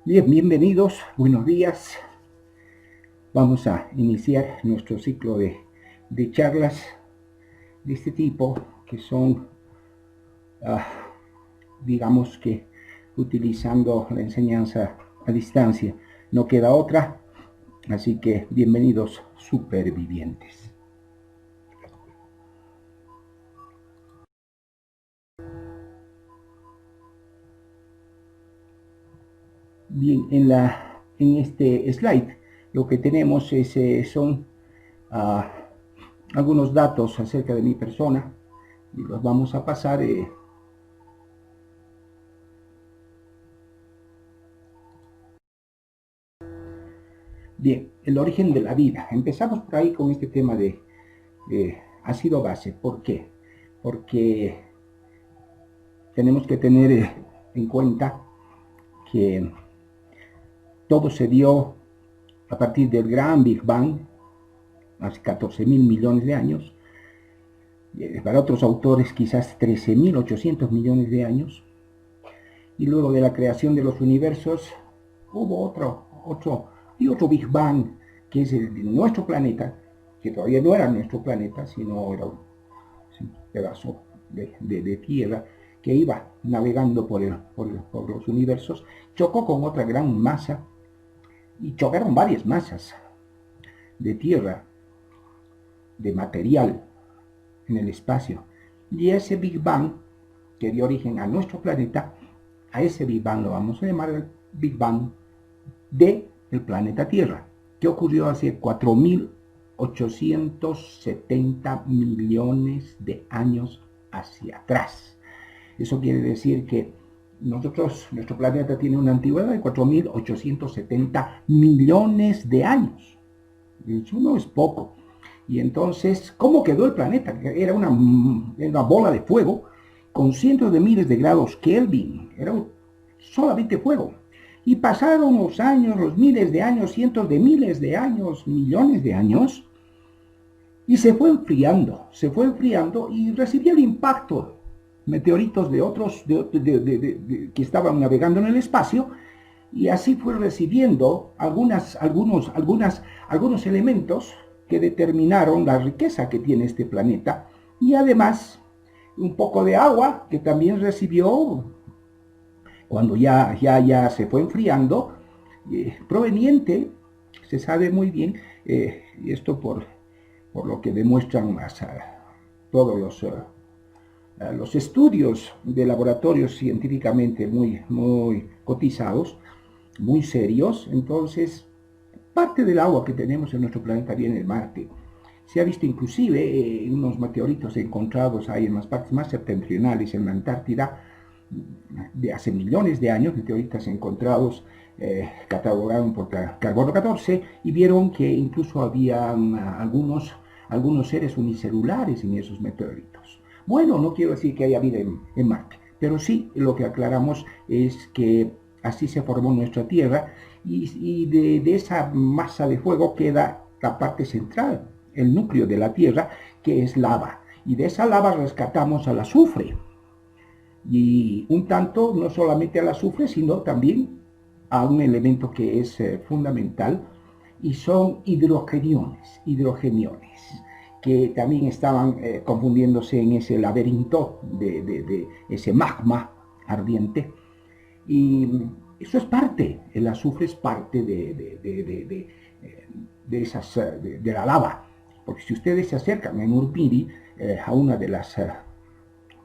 Bien, bienvenidos, buenos días. Vamos a iniciar nuestro ciclo de charlas de este tipo que son, digamos que utilizando la enseñanza a distancia. No queda otra, así que bienvenidos supervivientes. Bien, en este slide lo que tenemos son algunos datos acerca de mi persona y los vamos a pasar. Bien, el origen de la vida. Empezamos por ahí con este tema de ácido base. ¿Por qué? Porque tenemos que tener en cuenta que todo se dio a partir del gran Big Bang, hace 14.000 millones de años. Para otros autores quizás 13.800 millones de años. Y luego de la creación de los universos hubo otro Big Bang, que es el de nuestro planeta, que todavía no era nuestro planeta, sino era un pedazo de tierra que iba navegando por los universos, chocó con otra gran masa y chocaron varias masas de tierra, de material en el espacio. Y ese Big Bang que dio origen a nuestro planeta, a ese Big Bang lo vamos a llamar el Big Bang del planeta Tierra, que ocurrió hace 4.870 millones de años hacia atrás. Eso quiere decir que nuestro planeta tiene una antigüedad de 4.870 millones de años. Eso no es poco. Y entonces, ¿cómo quedó el planeta? Era una bola de fuego con cientos de miles de grados Kelvin. Era solamente fuego. Y pasaron los años, los miles de años, cientos de miles de años, millones de años, y se fue enfriando y recibió el impacto meteoritos de otros que estaban navegando en el espacio, y así fue recibiendo algunos elementos que determinaron la riqueza que tiene este planeta, y además un poco de agua que también recibió cuando ya se fue enfriando, proveniente, se sabe muy bien, y esto por lo que demuestran todos los estudios de laboratorios científicamente muy cotizados, muy serios. Entonces, parte del agua que tenemos en nuestro planeta viene de Marte. Se ha visto inclusive unos meteoritos encontrados ahí en las partes más septentrionales, en la Antártida, de hace millones de años, meteoritos encontrados, catalogaron por carbono 14, y vieron que incluso había algunos seres unicelulares en esos meteoritos. Bueno, no quiero decir que haya vida en Marte, pero sí lo que aclaramos es que así se formó nuestra Tierra, y de esa masa de fuego queda la parte central, el núcleo de la Tierra, que es lava. Y de esa lava rescatamos al azufre. Y un tanto, no solamente al azufre, sino también a un elemento que es fundamental, y son hidrogeniones, que también estaban confundiéndose en ese laberinto de ese magma ardiente. Y eso es parte, el azufre es parte de la lava. Porque si ustedes se acercan en Urpiri a una de las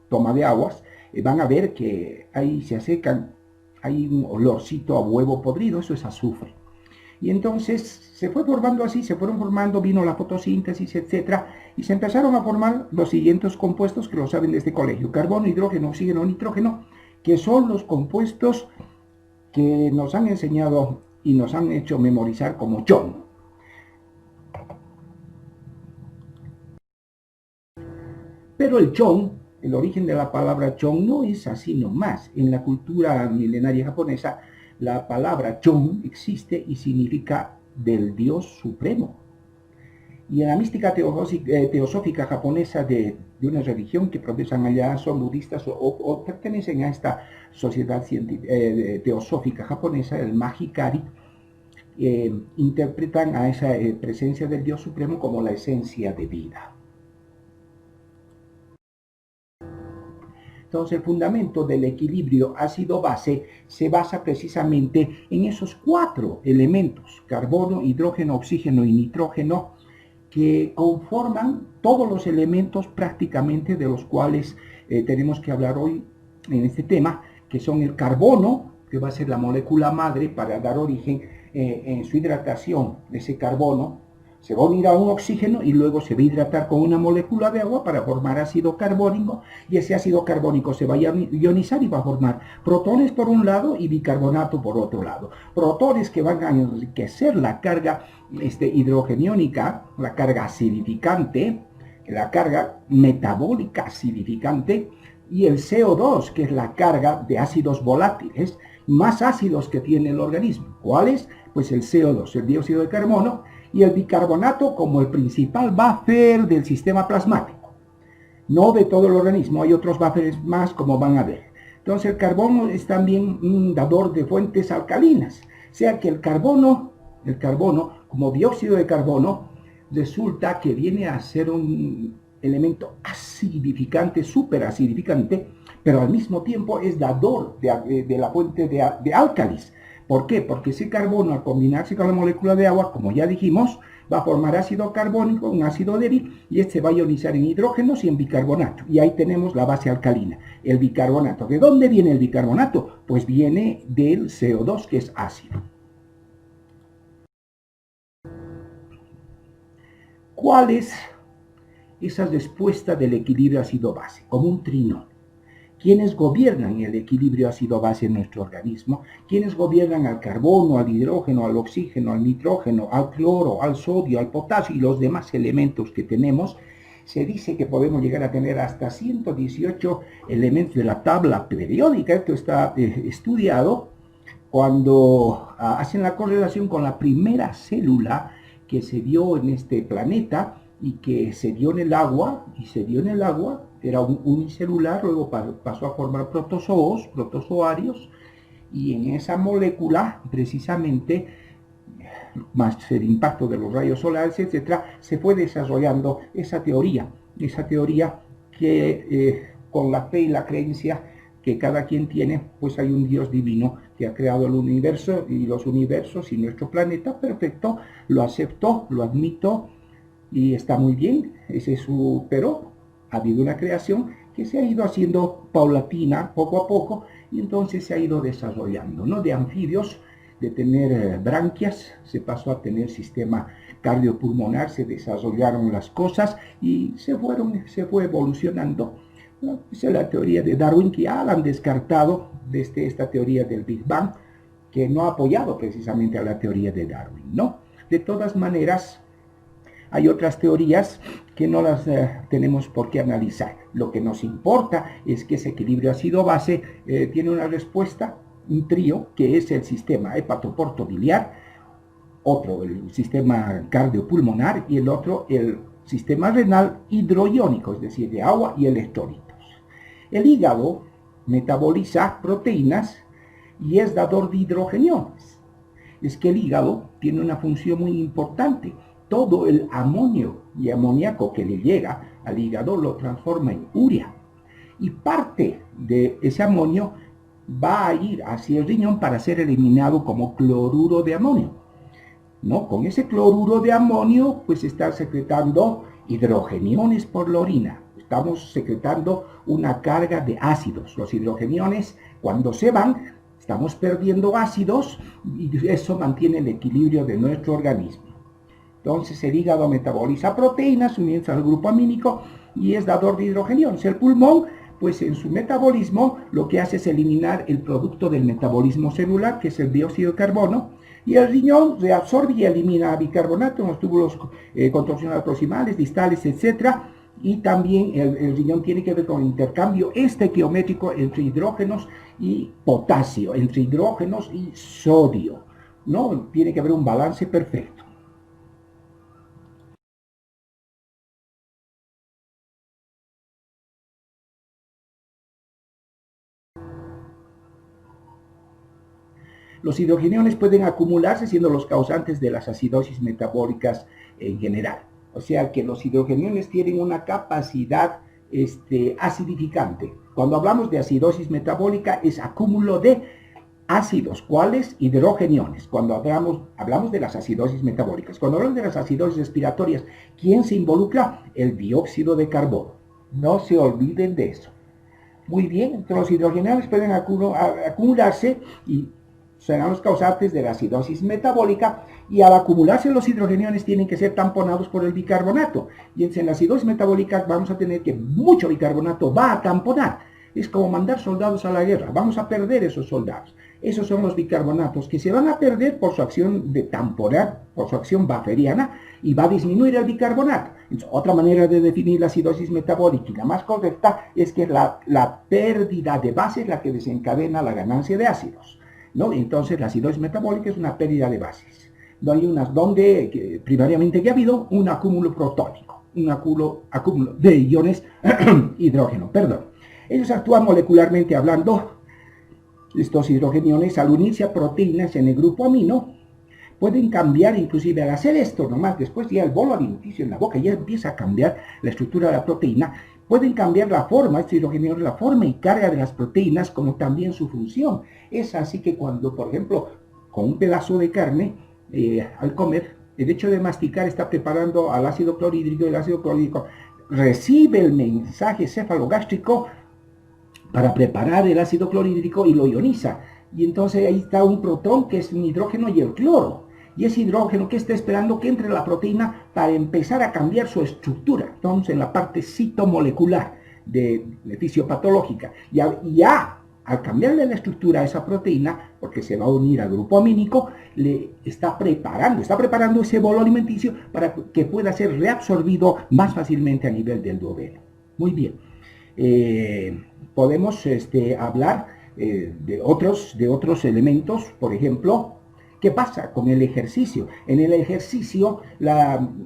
tomas de aguas, van a ver que ahí se acercan, hay un olorcito a huevo podrido, eso es azufre. Y entonces se fue formando así, se fueron formando, vino la fotosíntesis, etcétera, y se empezaron a formar los siguientes compuestos que lo saben de este colegio: carbono, hidrógeno, oxígeno, nitrógeno, que son los compuestos que nos han enseñado y nos han hecho memorizar como chon. Pero el chon, el origen de la palabra chon, no es así nomás. En la cultura milenaria japonesa, la palabra chon existe y significa del Dios supremo. Y en la mística teosófica japonesa de una religión que profesan allá, son budistas o pertenecen a esta sociedad teosófica japonesa, el Mahikari, interpretan a esa presencia del Dios Supremo como la esencia de vida. Entonces el fundamento del equilibrio ácido-base se basa precisamente en esos 4 elementos, carbono, hidrógeno, oxígeno y nitrógeno, que conforman todos los elementos prácticamente de los cuales tenemos que hablar hoy en este tema, que son el carbono, que va a ser la molécula madre para dar origen en su hidratación de ese carbono. Se va a unir a un oxígeno y luego se va a hidratar con una molécula de agua para formar ácido carbónico, y ese ácido carbónico se va a ionizar y va a formar protones por un lado y bicarbonato por otro lado. Protones que van a enriquecer la carga hidrogeniónica, la carga acidificante, la carga metabólica acidificante, y el CO2, que es la carga de ácidos volátiles más ácidos que tiene el organismo. ¿Cuáles? Pues el CO2, el dióxido de carbono, y el bicarbonato como el principal buffer del sistema plasmático. No de todo el organismo, hay otros buffers más, como van a ver. Entonces el carbono es también un dador de fuentes alcalinas, o sea que el carbono como dióxido de carbono resulta que viene a ser un elemento acidificante, superacidificante, pero al mismo tiempo es dador de la fuente de álcalis. ¿Por qué? Porque ese carbono, al combinarse con la molécula de agua, como ya dijimos, va a formar ácido carbónico, un ácido débil, y este va a ionizar en hidrógenos y en bicarbonato. Y ahí tenemos la base alcalina, el bicarbonato. ¿De dónde viene el bicarbonato? Pues viene del CO2, que es ácido. ¿Cuál es esa respuesta del equilibrio ácido-base? Como un trinón. ¿Quiénes gobiernan el equilibrio ácido-base en nuestro organismo? ¿Quiénes gobiernan al carbono, al hidrógeno, al oxígeno, al nitrógeno, al cloro, al sodio, al potasio y los demás elementos que tenemos? Se dice que podemos llegar a tener hasta 118 elementos de la tabla periódica. Esto está estudiado cuando hacen la correlación con la primera célula que se dio en este planeta y que se dio en el agua, era un unicelular, luego pasó a formar protozoos, protozoarios, y en esa molécula, precisamente, más el impacto de los rayos solares, etcétera, se fue desarrollando esa teoría que con la fe y la creencia que cada quien tiene, pues hay un Dios divino que ha creado el universo y los universos y nuestro planeta, perfecto, lo acepto, lo admito y está muy bien, pero ha habido una creación que se ha ido haciendo paulatina, poco a poco, y entonces se ha ido desarrollando, ¿no? De anfibios, de tener branquias, se pasó a tener sistema cardiopulmonar, se desarrollaron las cosas y se fue evolucionando. ¿No? Esa es la teoría de Darwin, que ya la han descartado desde esta teoría del Big Bang, que no ha apoyado precisamente a la teoría de Darwin, ¿no? De todas maneras, hay otras teorías que no las tenemos por qué analizar. Lo que nos importa es que ese equilibrio ácido-base tiene una respuesta, un trío, que es el sistema hepatoportobiliar, otro el sistema cardiopulmonar y el otro el sistema renal hidroiónico, es decir, de agua y electrolitos. El hígado metaboliza proteínas y es dador de hidrogeniones. Es que el hígado tiene una función muy importante. Todo el amonio y amoníaco que le llega al hígado lo transforma en urea. Y parte de ese amonio va a ir hacia el riñón para ser eliminado como cloruro de amonio. ¿No? Con ese cloruro de amonio, pues está secretando hidrogeniones por la orina. Estamos secretando una carga de ácidos. Los hidrogeniones, cuando se van, estamos perdiendo ácidos y eso mantiene el equilibrio de nuestro organismo. Entonces el hígado metaboliza proteínas unidas al grupo amínico y es dador de hidrogeniones. El pulmón, pues en su metabolismo, lo que hace es eliminar el producto del metabolismo celular, que es el dióxido de carbono, y el riñón reabsorbe y elimina bicarbonato en los túbulos contorsionales proximales, distales, etc. Y también el riñón tiene que ver con el intercambio estequiométrico entre hidrógenos y potasio, entre hidrógenos y sodio, ¿no? Tiene que haber un balance perfecto. Los hidrogeniones pueden acumularse siendo los causantes de las acidosis metabólicas en general. O sea que los hidrogeniones tienen una capacidad acidificante. Cuando hablamos de acidosis metabólica es acúmulo de ácidos. ¿Cuáles? Hidrogeniones. Cuando hablamos de las acidosis metabólicas. Cuando hablamos de las acidosis respiratorias, ¿quién se involucra? El dióxido de carbono. No se olviden de eso. Muy bien, entonces los hidrogeniones pueden acumularse y serán los causantes de la acidosis metabólica, y al acumularse los hidrogeniones tienen que ser tamponados por el bicarbonato. Y en la acidosis metabólica vamos a tener que mucho bicarbonato va a tamponar. Es como mandar soldados a la guerra, vamos a perder esos soldados. Esos son los bicarbonatos que se van a perder por su acción de tamponar, por su acción bacteriana, y va a disminuir el bicarbonato. Entonces, otra manera de definir la acidosis metabólica, y la más correcta, es que la pérdida de base es la que desencadena la ganancia de ácidos, ¿no? Entonces la acidosis metabólica es una pérdida de bases. Donde primariamente que ha habido un acúmulo protónico, un acúmulo de iones hidrógeno, perdón. Ellos actúan molecularmente hablando, estos hidrogeniones, al unirse a proteínas en el grupo amino, pueden cambiar, inclusive al hacer esto nomás, después ya el bolo alimenticio en la boca ya empieza a cambiar la estructura de la proteína, pueden cambiar la forma, estos hidrogeniones, la forma y carga de las proteínas, como también su función. Es así que cuando, por ejemplo, con un pedazo de carne, al comer, el hecho de masticar está preparando al ácido clorhídrico, y el ácido clorhídrico recibe el mensaje cefalogástrico para preparar el ácido clorhídrico y lo ioniza. Y entonces ahí está un protón que es un hidrógeno y el cloro. Y ese hidrógeno que está esperando que entre la proteína para empezar a cambiar su estructura. Entonces en la parte citomolecular de fisiopatológica. Ya al cambiarle la estructura a esa proteína, porque se va a unir al grupo amínico, le está preparando ese bolo alimenticio para que pueda ser reabsorbido más fácilmente a nivel del duodeno. Muy bien. Podemos de otros elementos, por ejemplo, ¿qué pasa con el ejercicio? En el ejercicio,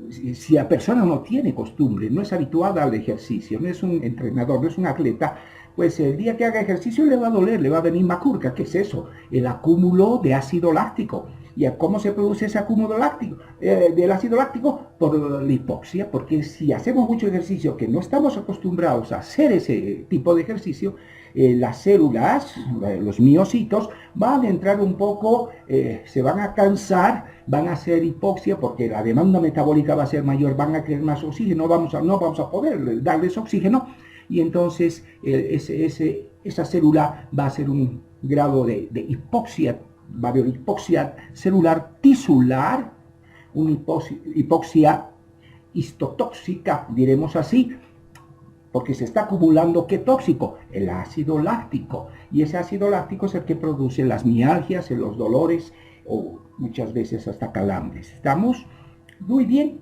si la persona no tiene costumbre, no es habituada al ejercicio, no es un entrenador, no es un atleta, pues el día que haga ejercicio le va a doler, le va a venir macurca. ¿Qué es eso? El acúmulo de ácido láctico. ¿Y cómo se produce ese acúmulo del ácido láctico? Por la hipoxia, porque si hacemos mucho ejercicio que no estamos acostumbrados a hacer ese tipo de ejercicio, las células, los miocitos, van a entrar un poco, se van a cansar, van a hacer hipoxia porque la demanda metabólica va a ser mayor, van a querer más oxígeno, no vamos a poder darles oxígeno, y entonces esa célula va a ser un grado de hipoxia, va a haber hipoxia celular tisular, una hipoxia histotóxica, diremos así, porque se está acumulando ¿qué tóxico? El ácido láctico. Y ese ácido láctico es el que produce las mialgias, los dolores o muchas veces hasta calambres. ¿Estamos? Muy bien.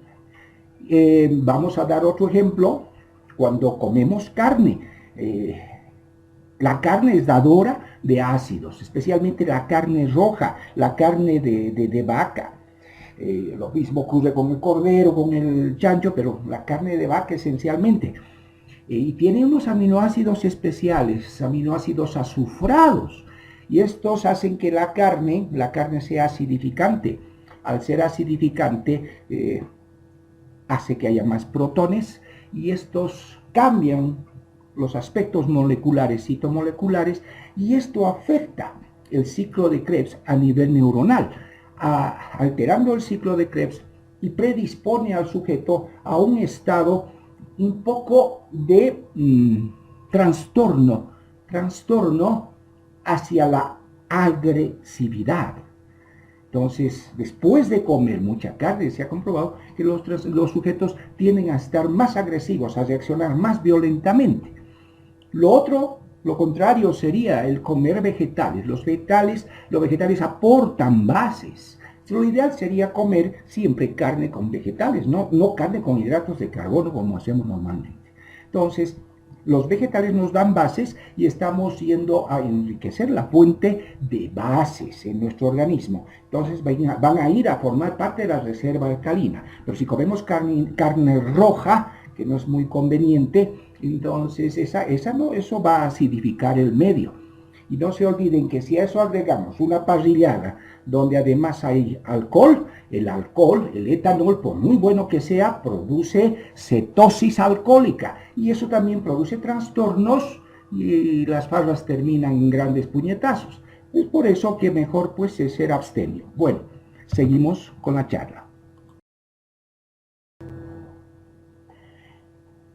Vamos a dar otro ejemplo. Cuando comemos carne, la carne es dadora de ácidos, especialmente la carne roja, la carne de vaca. Lo mismo ocurre con el cordero, con el chancho, pero la carne de vaca esencialmente. Y tiene unos aminoácidos especiales, aminoácidos azufrados, y estos hacen que la carne sea acidificante. Al ser acidificante, hace que haya más protones, y estos cambian los aspectos moleculares, citomoleculares, y esto afecta el ciclo de Krebs a nivel neuronal, alterando el ciclo de Krebs, y predispone al sujeto a un estado un poco de trastorno hacia la agresividad. Entonces, después de comer mucha carne, se ha comprobado que los sujetos tienden a estar más agresivos, a reaccionar más violentamente. Lo contrario sería el comer vegetales. Los vegetales aportan bases. Lo ideal sería comer siempre carne con vegetales, no carne con hidratos de carbono como hacemos normalmente. Entonces, los vegetales nos dan bases y estamos yendo a enriquecer la fuente de bases en nuestro organismo. Entonces van a ir a formar parte de la reserva alcalina. Pero si comemos carne roja, que no es muy conveniente, entonces eso va a acidificar el medio. Y no se olviden que si a eso agregamos una parrillada donde además hay alcohol, el etanol, por muy bueno que sea, produce cetosis alcohólica. Y eso también produce trastornos y las farras terminan en grandes puñetazos. Es por eso que mejor pues es ser abstemio. Bueno, seguimos con la charla.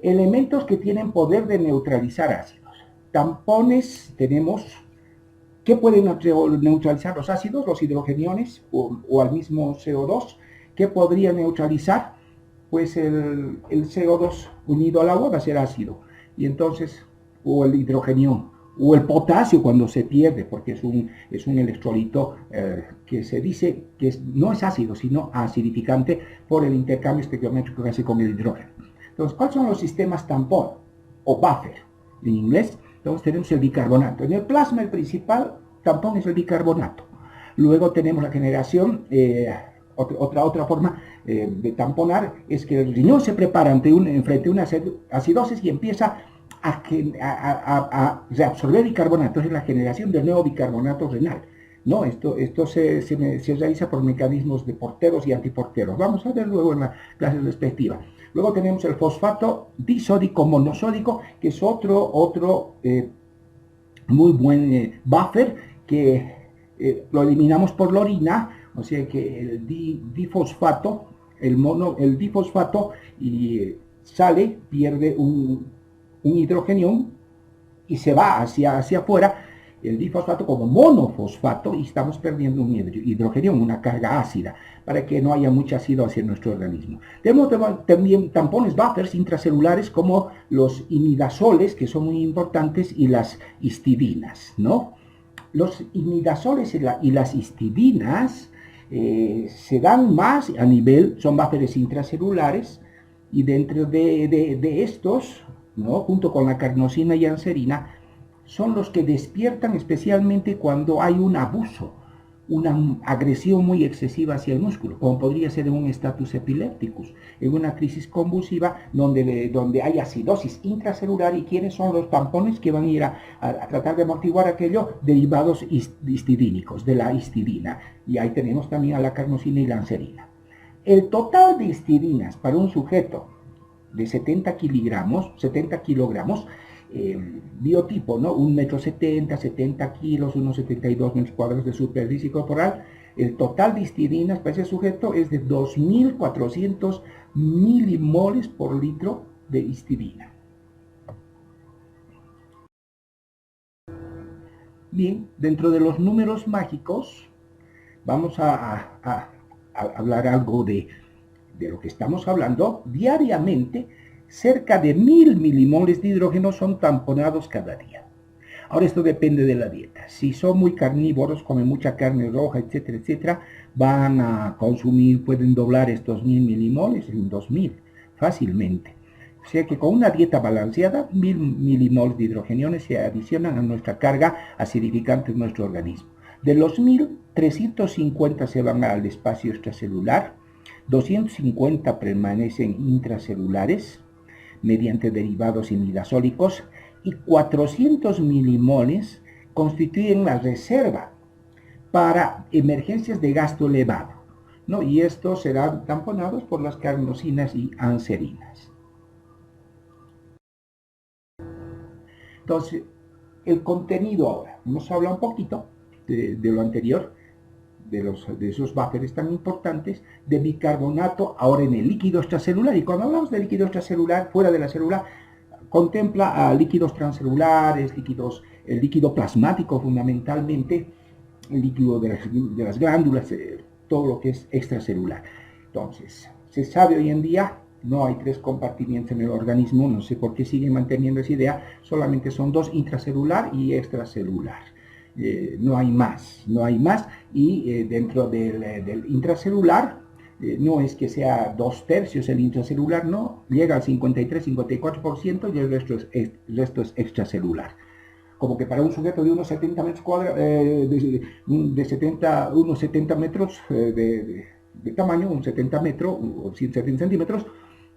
Elementos que tienen poder de neutralizar ácidos. Tampones tenemos que pueden neutralizar los ácidos, los hidrogeniones o al mismo CO2. ¿Qué podría neutralizar? Pues el CO2 unido al agua va a ser ácido. Y entonces, o el hidrogenión, o el potasio cuando se pierde, porque es un electrolito que se dice que no es ácido, sino acidificante por el intercambio estequiométrico que hace con el hidrógeno. Entonces, ¿cuáles son los sistemas tampón o buffer en inglés? Entonces tenemos el bicarbonato. En el plasma el principal tampón es el bicarbonato. Luego tenemos la generación, otra forma de tamponar es que el riñón se prepara frente a una acidosis y empieza a reabsorber bicarbonato. Es la generación del nuevo bicarbonato renal. No, esto se realiza por mecanismos de porteros y antiporteros. Vamos a ver luego en la clase respectiva. Luego tenemos el fosfato disódico monosódico, que es otro muy buen buffer, que lo eliminamos por la orina, o sea que el difosfato, el difosfato sale, pierde un hidrogenio y se va hacia afuera, el difosfato como monofosfato, y estamos perdiendo un hidrogenio, una carga ácida, para que no haya mucho ácido hacia nuestro organismo. Tenemos también tampones buffers intracelulares como los imidazoles, que son muy importantes, y las histidinas, ¿no? Los imidazoles y las histidinas se dan más a nivel, son buffers intracelulares, y dentro de estos, ¿no?, junto con la carnosina y anserina, son los que despiertan especialmente cuando hay un abuso, una agresión muy excesiva hacia el músculo, como podría ser en un status epilépticus, en una crisis convulsiva donde hay acidosis intracelular. ¿Y quiénes son los tampones que van a ir a tratar de amortiguar aquello? Derivados histidínicos, de la histidina. Y ahí tenemos también a la carnosina y la anserina. El total de histidinas para un sujeto de 70 kilogramos, biotipo, ¿no? 1,70 m, 70 kilos, unos 72 metros cuadrados de superficie corporal. El total de histidinas para ese sujeto es de 2.400 milimoles por litro de histidina. Bien, dentro de los números mágicos vamos a hablar algo de lo que estamos hablando. Diariamente, cerca de 1.000 milimoles de hidrógeno son tamponados cada día. Ahora, esto depende de la dieta. Si son muy carnívoros, comen mucha carne roja, etcétera, etcétera, van a consumir, pueden doblar estos 1.000 milimoles en 2.000 fácilmente. O sea que con una dieta balanceada, 1.000 milimoles de hidrogeniones se adicionan a nuestra carga acidificante en nuestro organismo. De los 1.000, 350 se van al espacio extracelular, 250 permanecen intracelulares mediante derivados imidazólicos, y 400 milimoles constituyen la reserva para emergencias de gasto elevado, ¿no? Y estos serán tamponados por las carnosinas y anserinas. Entonces, el contenido ahora, vamos a hablar un poquito de lo anterior, de esos buffers tan importantes, de bicarbonato ahora en el líquido extracelular. Y cuando hablamos de líquido extracelular, fuera de la célula, contempla a líquidos transcelulares, el líquido plasmático fundamentalmente, el líquido de las glándulas, todo lo que es extracelular. Entonces, se sabe hoy en día, no hay 3 compartimientos en el organismo, no sé por qué siguen manteniendo esa idea, solamente son 2, intracelular y extracelular. No hay más, y dentro del intracelular, no es que sea 2/3 el intracelular, no, llega al 53-54% y el resto es extracelular. Como que para un sujeto de unos 70 metros cuadrados, unos 70 metros de tamaño, un 70 metros o 170 centímetros,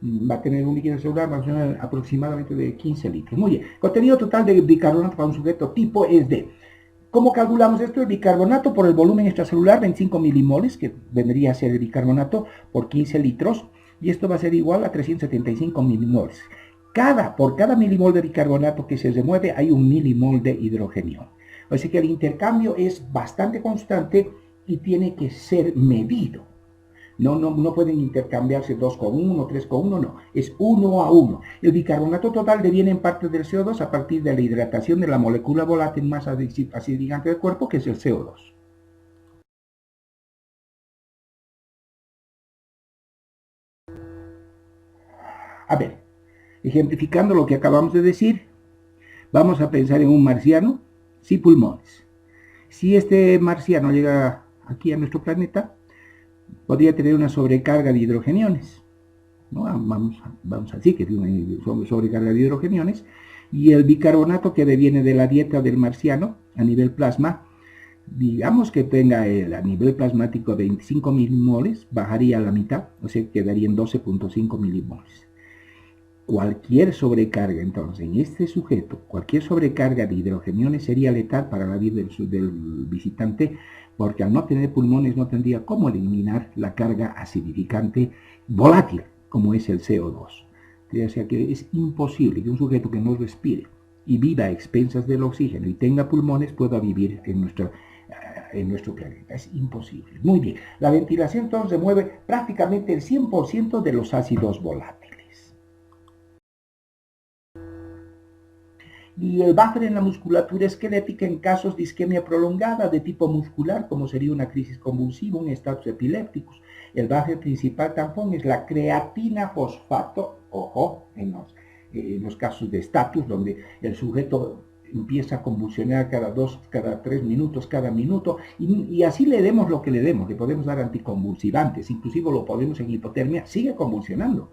va a tener un líquido celular aproximadamente de 15 litros. Muy bien. Contenido total de bicarbonato para un sujeto tipo es de ¿Cómo calculamos esto? El bicarbonato por el volumen extracelular, 25 milimoles, que vendría a ser el bicarbonato por 15 litros, y esto va a ser igual a 375 milimoles. Por cada milimol de bicarbonato que se remueve hay un milimol de hidrogenio. Así que el intercambio es bastante constante y tiene que ser medido. No pueden intercambiarse 2 con 1, 3 con 1, no. Es 1 a 1. El bicarbonato total deviene en parte del CO2 a partir de la hidratación de la molécula volátil más acidificante del cuerpo, que es el CO2. A ver, ejemplificando lo que acabamos de decir, vamos a pensar en un marciano sin pulmones. Si este marciano llega aquí a nuestro planeta, podría tener una sobrecarga de hidrogeniones, ¿no? Vamos a decir que tiene una sobrecarga de hidrogeniones, y el bicarbonato que deviene de la dieta del marciano a nivel plasma, digamos que tenga a nivel plasmático 25 milimoles, bajaría a la mitad, o sea, quedaría en 12.5 milimoles. Cualquier sobrecarga, entonces, en este sujeto, cualquier sobrecarga de hidrogeniones sería letal para la vida del visitante, porque al no tener pulmones no tendría cómo eliminar la carga acidificante volátil, como es el CO2. O sea que es imposible que un sujeto que no respire y viva a expensas del oxígeno y tenga pulmones pueda vivir en nuestro planeta. Es imposible. Muy bien. La ventilación entonces mueve prácticamente el 100% de los ácidos volátiles. Y el buffer en la musculatura esquelética en casos de isquemia prolongada de tipo muscular, como sería una crisis convulsiva, un estatus epilépticos. El buffer principal tampón es la creatina fosfato, ojo, en los casos de estatus, donde el sujeto empieza a convulsionar cada 2, cada 3 minutos, cada minuto, y así le demos lo que le demos. Le podemos dar anticonvulsivantes, inclusive lo podemos en hipotermia, sigue convulsionando.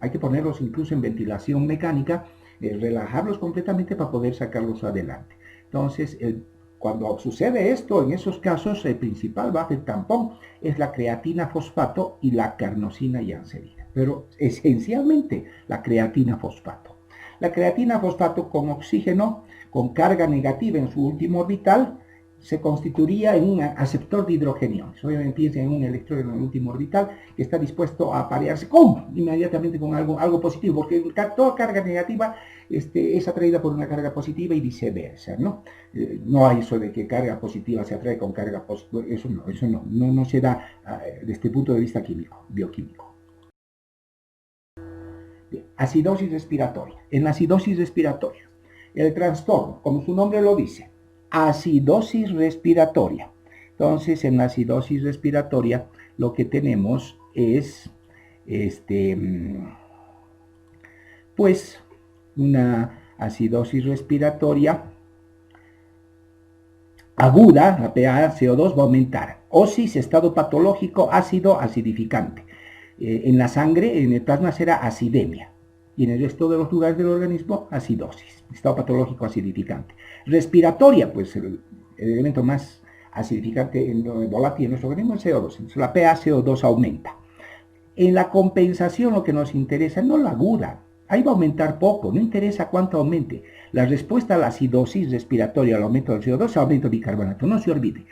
Hay que ponerlos incluso en ventilación mecánica, relajarlos completamente para poder sacarlos adelante. Entonces, cuando sucede esto, en esos casos, el principal buffer tampón es la creatina fosfato y la carnosina yanserina, pero esencialmente la creatina fosfato. La creatina fosfato con oxígeno, con carga negativa en su último orbital, se constituiría en un aceptor de hidrogeniones. Obviamente piensen en un electrón en el último orbital que está dispuesto a aparearse inmediatamente con algo positivo, porque toda carga negativa es atraída por una carga positiva y viceversa, ¿no? No hay eso de que carga positiva se atrae con carga positiva, eso no se da desde este punto de vista bioquímico. Bien, acidosis respiratoria. En la acidosis respiratoria, el trastorno, como su nombre lo dice, acidosis respiratoria. Entonces, en la acidosis respiratoria lo que tenemos es pues una acidosis respiratoria aguda, la PaCO2 va a aumentar. OSIS, estado patológico, ácido acidificante. En la sangre, en el plasma será acidemia. Y en el resto de los lugares del organismo, acidosis, estado patológico acidificante. Respiratoria, pues el elemento más acidificante volátil en nuestro organismo es CO2. Entonces la PaCO2 aumenta. En la compensación lo que nos interesa no la aguda, ahí va a aumentar poco, no interesa cuánto aumente. La respuesta a la acidosis respiratoria, al aumento del CO2, aumento del bicarbonato, no se olvide.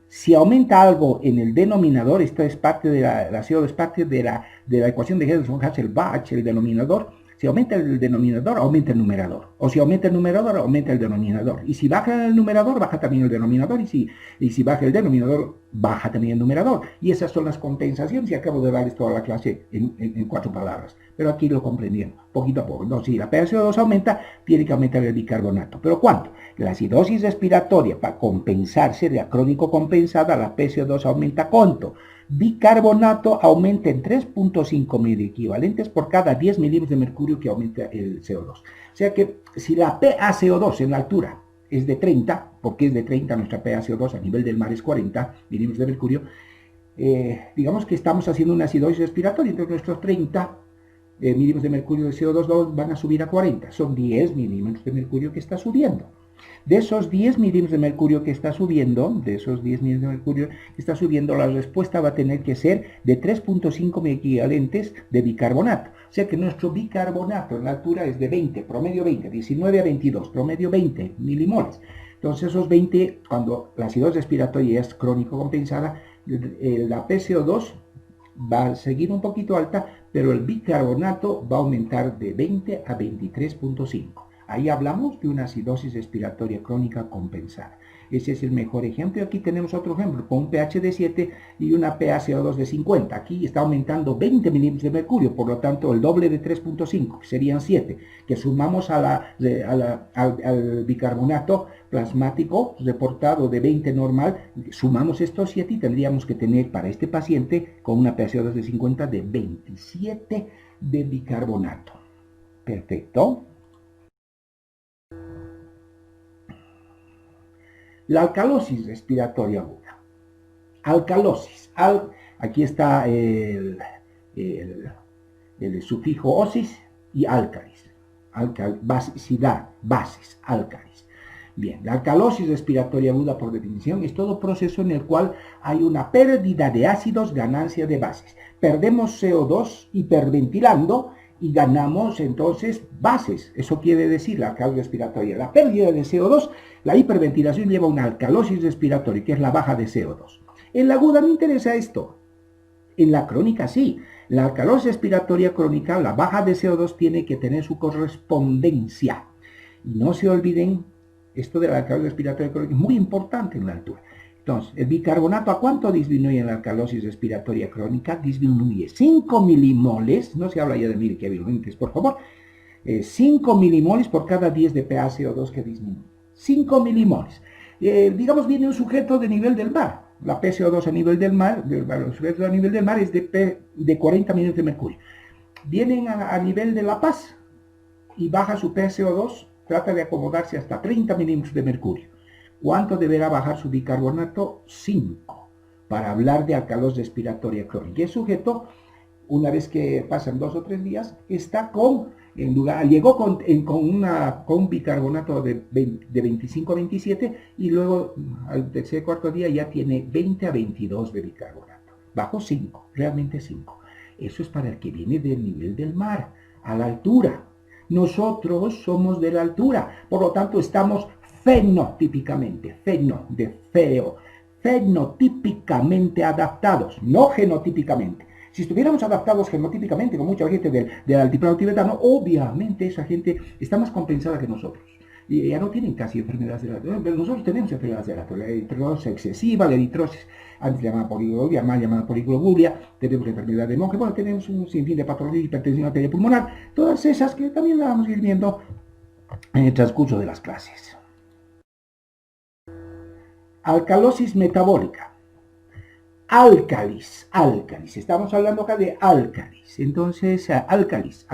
Si aumenta algo en el denominador, esto es parte de la CO2, es parte de la ecuación de Hertzsprung-Hassel-Bach, el denominador. Si aumenta el denominador, aumenta el numerador. O si aumenta el numerador, aumenta el denominador. Y si baja el numerador, baja también el denominador. Y si baja el denominador, baja también el numerador. Y esas son las compensaciones. Y acabo de darles toda la clase en 4 palabras. Pero aquí lo comprendieron, poquito a poco. Entonces, si la PaCO2 aumenta, tiene que aumentar el bicarbonato. ¿Pero cuánto? La acidosis respiratoria, para compensarse, de crónico compensada, la PaCO2 aumenta ¿cuánto? Bicarbonato aumenta en 3.5 miliequivalentes por cada 10 milímetros de mercurio que aumenta el CO2. O sea que si la PaCO2 en la altura es de 30, porque es de 30 nuestra PaCO2, a nivel del mar es 40 milímetros de mercurio, digamos que estamos haciendo una acidosis respiratoria, entonces nuestros 30 milímetros de mercurio de CO2 van a subir a 40, son 10 milímetros de mercurio que está subiendo. De esos 10 milímetros de mercurio que está subiendo, la respuesta va a tener que ser de 3.5 equivalentes de bicarbonato. O sea que nuestro bicarbonato en la altura es de 20, promedio 20, 19 a 22, promedio 20 milimoles. Entonces esos 20, cuando la acidosis respiratoria es crónico compensada, la PCO2 va a seguir un poquito alta, pero el bicarbonato va a aumentar de 20 a 23.5. Ahí hablamos de una acidosis respiratoria crónica compensada. Ese es el mejor ejemplo. Y aquí tenemos otro ejemplo con un pH de 7 y una PaCO2 de 50. Aquí está aumentando 20 milímetros de mercurio, por lo tanto el doble de 3.5, que serían 7, que sumamos al bicarbonato plasmático reportado de 20 normal, sumamos estos 7 y tendríamos que tener para este paciente con una PaCO2 de 50 de 27 de bicarbonato. Perfecto. La alcalosis respiratoria aguda. Alcalosis. Aquí está el sufijo osis y álcalis. Basicidad, bases, álcalis. Bien, la alcalosis respiratoria aguda, por definición, es todo proceso en el cual hay una pérdida de ácidos, ganancia de bases. Perdemos CO2 hiperventilando y ganamos entonces bases. Eso quiere decir la alcalosis respiratoria. La pérdida de CO2, la hiperventilación lleva a una alcalosis respiratoria, que es la baja de CO2. En la aguda no interesa esto. En la crónica sí. La alcalosis respiratoria crónica, la baja de CO2 tiene que tener su correspondencia. Y no se olviden, esto de la alcalosis respiratoria crónica es muy importante en la altura. Entonces, el bicarbonato, ¿a cuánto disminuye en la alcalosis respiratoria crónica? Disminuye 5 milimoles, no se habla ya de miliquevirulentes, por favor, 5 milimoles por cada 10 de PaCO2 que disminuye. 5 milimoles. Digamos, viene un sujeto de nivel del mar. La PCO2 a nivel del mar, los sujetos a nivel del mar es de 40 milímetros de mercurio. Vienen a nivel de La Paz y baja su PCO2, trata de acomodarse hasta 30 milímetros de mercurio. ¿Cuánto deberá bajar su bicarbonato? 5, para hablar de alcalosis respiratoria crónica. Y el sujeto, una vez que pasan 2 o 3 días, está llegó con un bicarbonato de 25 a 27 y luego al tercer cuarto día ya tiene 20 a 22 de bicarbonato. Bajo 5, realmente 5. Eso es para el que viene del nivel del mar, a la altura. Nosotros somos de la altura, por lo tanto estamos fenotípicamente, fenotípicamente adaptados, no genotípicamente. Si estuviéramos adaptados genotípicamente con mucha gente del altiplano tibetano, obviamente esa gente está más compensada que nosotros. Y ya no tienen casi enfermedades de la altura, pero nosotros tenemos enfermedades de la altura. La eritrosis excesiva, la eritrosis antes llamada poliglobulia, más llamada poliglobulia, tenemos la enfermedad de Monge, bueno, tenemos un sinfín de patologías, hipertensión arterial pulmonar, todas esas que también las vamos a ir viendo en el transcurso de las clases. Alcalosis metabólica. Álcalis. Estamos hablando acá de álcalis. Entonces, álcalis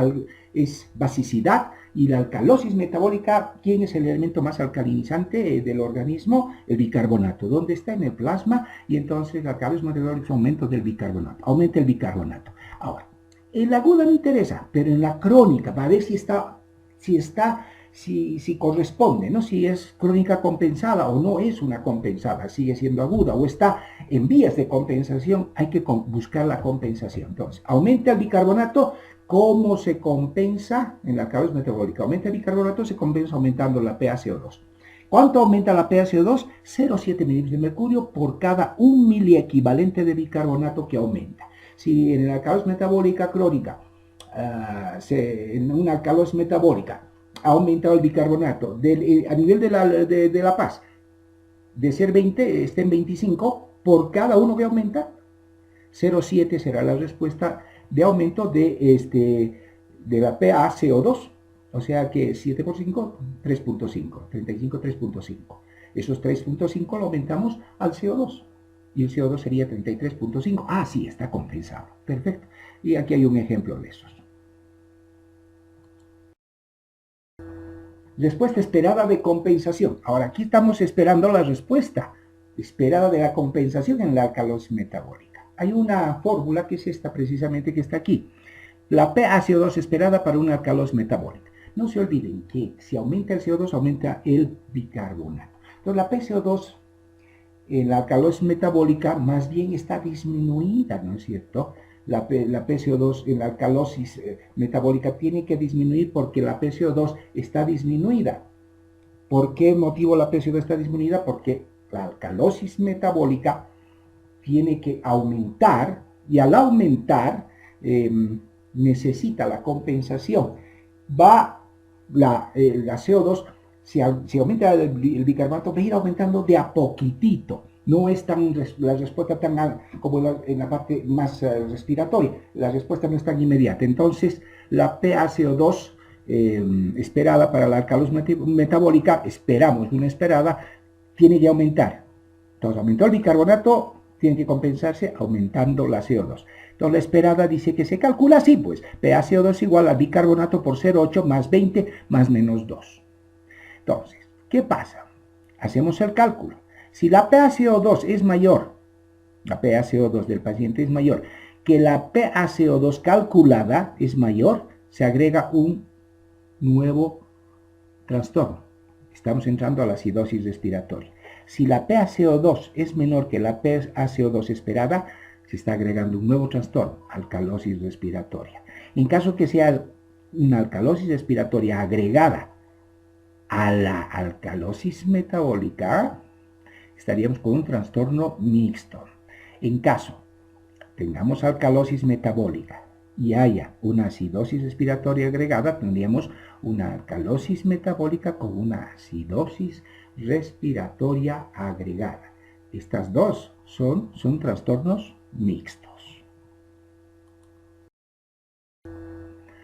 es basicidad y la alcalosis metabólica, ¿quién es el elemento más alcalinizante del organismo? El bicarbonato. ¿Dónde está? En el plasma. Y entonces la alcalosis metabólica es aumento del bicarbonato. Aumenta el bicarbonato. Ahora, en la aguda no interesa, pero en la crónica, para ver si corresponde, ¿no? Si es crónica compensada o no es una compensada, sigue siendo aguda o está en vías de compensación, hay que buscar la compensación. Entonces, aumenta el bicarbonato, ¿cómo se compensa en la alcalosis metabólica? Aumenta el bicarbonato, se compensa aumentando la PaCO2. ¿Cuánto aumenta la PaCO2? 0,7 milímetros de mercurio por cada 1 miliequivalente de bicarbonato que aumenta. Si en la alcalosis metabólica crónica, en una alcalosis metabólica, ha aumentado el bicarbonato a nivel de La Paz, de ser 20, está en 25, por cada uno que aumenta, 0,7 será la respuesta de aumento de la PaCO2, o sea que 7 por 5, 3.5, 35, 3.5. Esos 3.5 lo aumentamos al CO2, y el CO2 sería 33.5. Ah, sí, está compensado, perfecto. Y aquí hay un ejemplo de esos. Respuesta esperada de compensación. Ahora, aquí estamos esperando la respuesta esperada de la compensación en la alcalosis metabólica. Hay una fórmula que es esta precisamente que está aquí. La PaCO2 esperada para una alcalosis metabólica. No se olviden que si aumenta el CO2, aumenta el bicarbonato. Entonces, la PaCO2 en la alcalosis metabólica más bien está disminuida, ¿no es cierto? La PCO2 en la alcalosis metabólica tiene que disminuir porque la PCO2 está disminuida. ¿Por qué motivo la PCO2 está disminuida? Porque la alcalosis metabólica tiene que aumentar y al aumentar necesita la compensación. Va la CO2, si aumenta el bicarbonato, va a ir aumentando de a poquitito. No es la respuesta tan como en la parte más respiratoria. La respuesta no es tan inmediata. Entonces, la PaCO2 esperada para la alcalosis metabólica, esperamos una esperada, tiene que aumentar. Entonces, aumentó el bicarbonato, tiene que compensarse aumentando la CO2. Entonces, la esperada dice que se calcula así, pues, PaCO2 igual a bicarbonato por 0,8 más 20 más menos 2. Entonces, ¿qué pasa? Hacemos el cálculo. Si la PaCO2 es mayor, la PaCO2 del paciente es mayor que la PaCO2 calculada es mayor, se agrega un nuevo trastorno. Estamos entrando a la acidosis respiratoria. Si la PaCO2 es menor que la PaCO2 esperada, se está agregando un nuevo trastorno, alcalosis respiratoria. En caso que sea una alcalosis respiratoria agregada a la alcalosis metabólica, estaríamos con un trastorno mixto. En caso tengamos alcalosis metabólica y haya una acidosis respiratoria agregada, tendríamos una alcalosis metabólica con una acidosis respiratoria agregada. Estas dos son trastornos mixtos.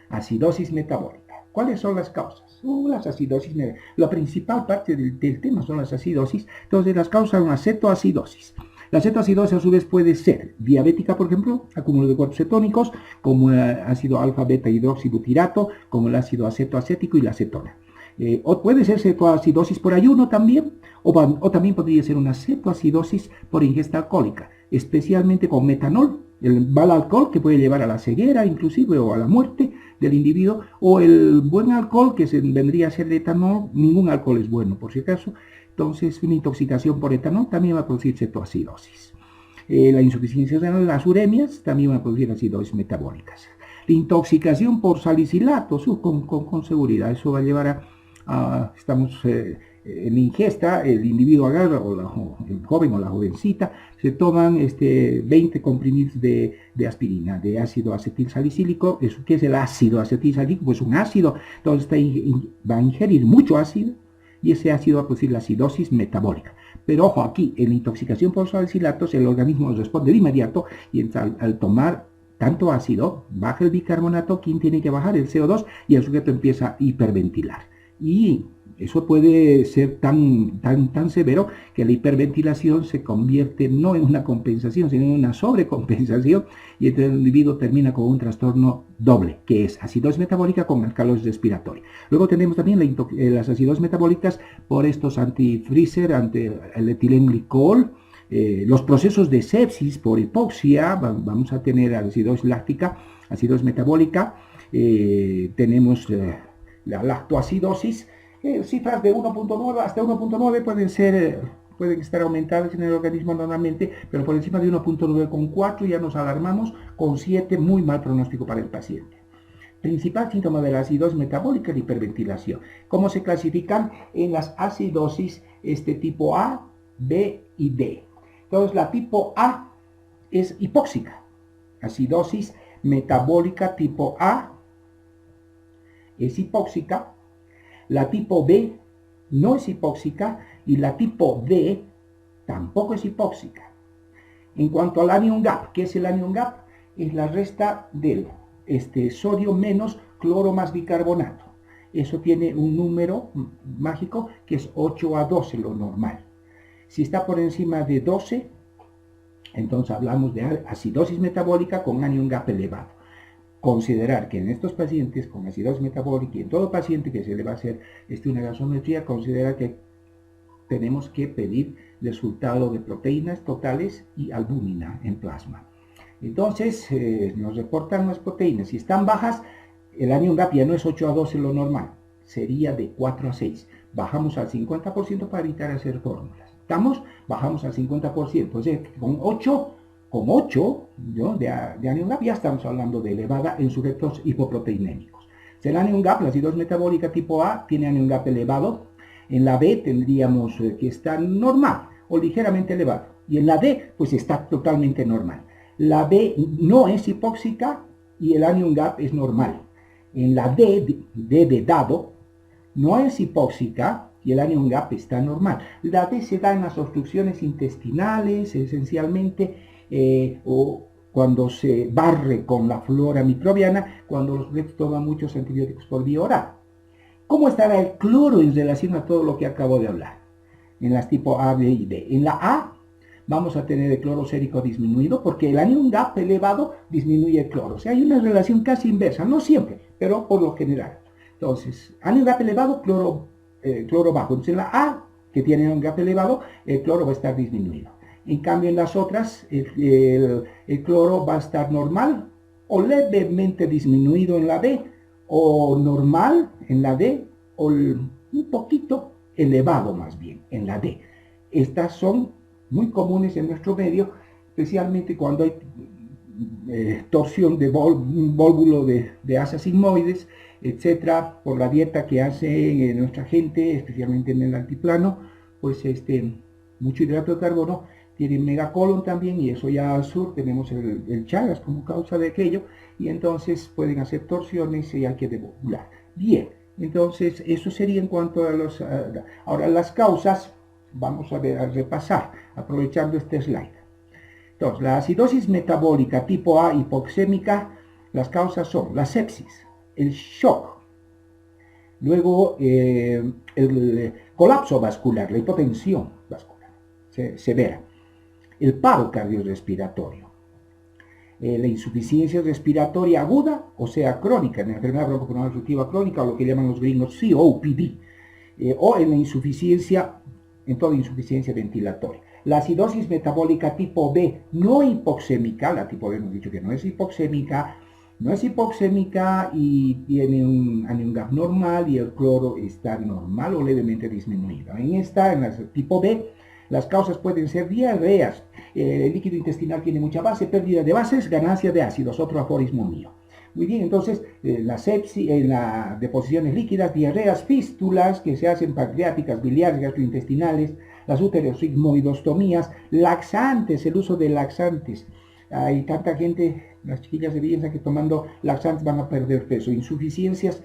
Acidosis metabólica. ¿Cuáles son las causas? Las acidosis. La principal parte del tema son las acidosis. Entonces, las causas son la cetoacidosis. La cetoacidosis a su vez puede ser diabética, por ejemplo, acúmulo de cuerpos cetónicos, como el ácido alfa-beta hidroxibutirato, como el ácido acetoacético y la acetona. O puede ser cetoacidosis por ayuno también, o también podría ser una cetoacidosis por ingesta alcohólica, especialmente con metanol, el mal alcohol que puede llevar a la ceguera inclusive o a la muerte del individuo, o el buen alcohol que vendría a ser de etanol. Ningún alcohol es bueno, por si acaso. Entonces, una intoxicación por etanol también va a producir cetoacidosis. La insuficiencia renal, las uremias, también van a producir acidosis metabólicas. La intoxicación por salicilatos, con seguridad, eso va a llevar estamos en ingesta, el individuo agarra, o el joven o la jovencita, se toman 20 comprimidos de aspirina, de ácido acetilsalicílico. ¿Qué es el ácido acetilsalicílico? Pues un ácido, entonces va a ingerir mucho ácido, y ese ácido va a producir la acidosis metabólica. Pero ojo, aquí en la intoxicación por salicilatos el organismo responde de inmediato y al tomar tanto ácido, baja el bicarbonato, ¿quién tiene que bajar? El CO2, y el sujeto empieza a hiperventilar. Y eso puede ser tan severo que la hiperventilación se convierte no en una compensación, sino en una sobrecompensación, y el individuo termina con un trastorno doble, que es acidosis metabólica con alcalosis respiratoria. Luego tenemos también las acidosis metabólicas por estos antifreezer, ante el etilenglicol, los procesos de sepsis por hipoxia. Vamos a tener acidosis láctica, acidosis metabólica, tenemos la lactoacidosis. Cifras de 1.9 hasta 1.9 pueden estar aumentadas en el organismo normalmente, pero por encima de 1.9,4 ya nos alarmamos, con 7 muy mal pronóstico para el paciente. Principal síntoma de la acidosis metabólica, la hiperventilación. ¿Cómo se clasifican en las acidosis tipo A, B y D? Entonces, la tipo A es hipóxica. Acidosis metabólica tipo A es hipóxica. La tipo B no es hipóxica y la tipo D tampoco es hipóxica. En cuanto al anion gap, ¿qué es el anion gap? Es la resta del sodio menos cloro más bicarbonato. Eso tiene un número mágico que es 8 a 12, lo normal. Si está por encima de 12, entonces hablamos de acidosis metabólica con anion gap elevado. Considerar que en estos pacientes con acidosis metabólica y en todo paciente que se le va a hacer una gasometría, considera que tenemos que pedir resultado de proteínas totales y albúmina en plasma. Entonces nos reportan las proteínas. Si están bajas, el anion gap ya no es 8 a 12 lo normal, sería de 4 a 6. Bajamos al 50% para evitar hacer fórmulas. ¿Estamos? Bajamos al 50%. O sea, con 8 ¿no? de anion gap ya estamos hablando de elevada en sujetos hipoproteinémicos. El anion gap, la acidosis metabólica tipo A, tiene anion gap elevado. En la B tendríamos que está normal o ligeramente elevado. Y en la D, pues está totalmente normal. La B no es hipóxica y el anion gap es normal. En la D de dado, no es hipóxica y el anion gap está normal. La D se da en las obstrucciones intestinales, esencialmente, o cuando se barre con la flora microbiana, cuando los sujetos toman muchos antibióticos por vía oral. ¿Cómo estará el cloro en relación a todo lo que acabo de hablar? En las tipo A, B y D. En la A vamos a tener el cloro sérico disminuido porque el anion gap elevado disminuye el cloro. O sea, hay una relación casi inversa, no siempre, pero por lo general. Entonces, anion gap elevado, cloro bajo. Entonces, en la A, que tiene anion gap elevado, el cloro va a estar disminuido. En cambio, en las otras, el cloro va a estar normal o levemente disminuido en la B, o normal en la D, o un poquito elevado más bien en la D. Estas son muy comunes en nuestro medio, especialmente cuando hay torsión de un vólvulo de asas sigmoides, etcétera, por la dieta que hace nuestra gente, especialmente en el altiplano, pues mucho hidrato de carbono, tiene megacolon también, y eso ya al sur tenemos el Chagas como causa de aquello, y entonces pueden hacer torsiones y hay que devolver. Bien, entonces eso sería en cuanto a los... ahora las causas, vamos a repasar, aprovechando este slide. Entonces, la acidosis metabólica tipo A hipoxémica, las causas son la sepsis, el shock, luego el colapso vascular, la hipotensión vascular severa, el paro cardiorrespiratorio, la insuficiencia respiratoria aguda, o sea, crónica, en la enfermedad broncoconal obstructiva crónica, o lo que llaman los gringos COPD, o en la insuficiencia, en toda insuficiencia ventilatoria. La acidosis metabólica tipo B no hipoxémica, la tipo B hemos dicho que no es hipoxémica y tiene un anion gap normal y el cloro está normal o levemente disminuido. En la tipo B, las causas pueden ser diarreas, el líquido intestinal tiene mucha base, pérdida de bases, ganancia de ácidos, otro aforismo mío. Muy bien, entonces, la sepsis, en las deposiciones líquidas, diarreas, fístulas que se hacen pancreáticas, biliares, gastrointestinales, las uterosigmoidostomías, laxantes, el uso de laxantes. Hay tanta gente, las chiquillas se piensan que tomando laxantes van a perder peso, insuficiencias,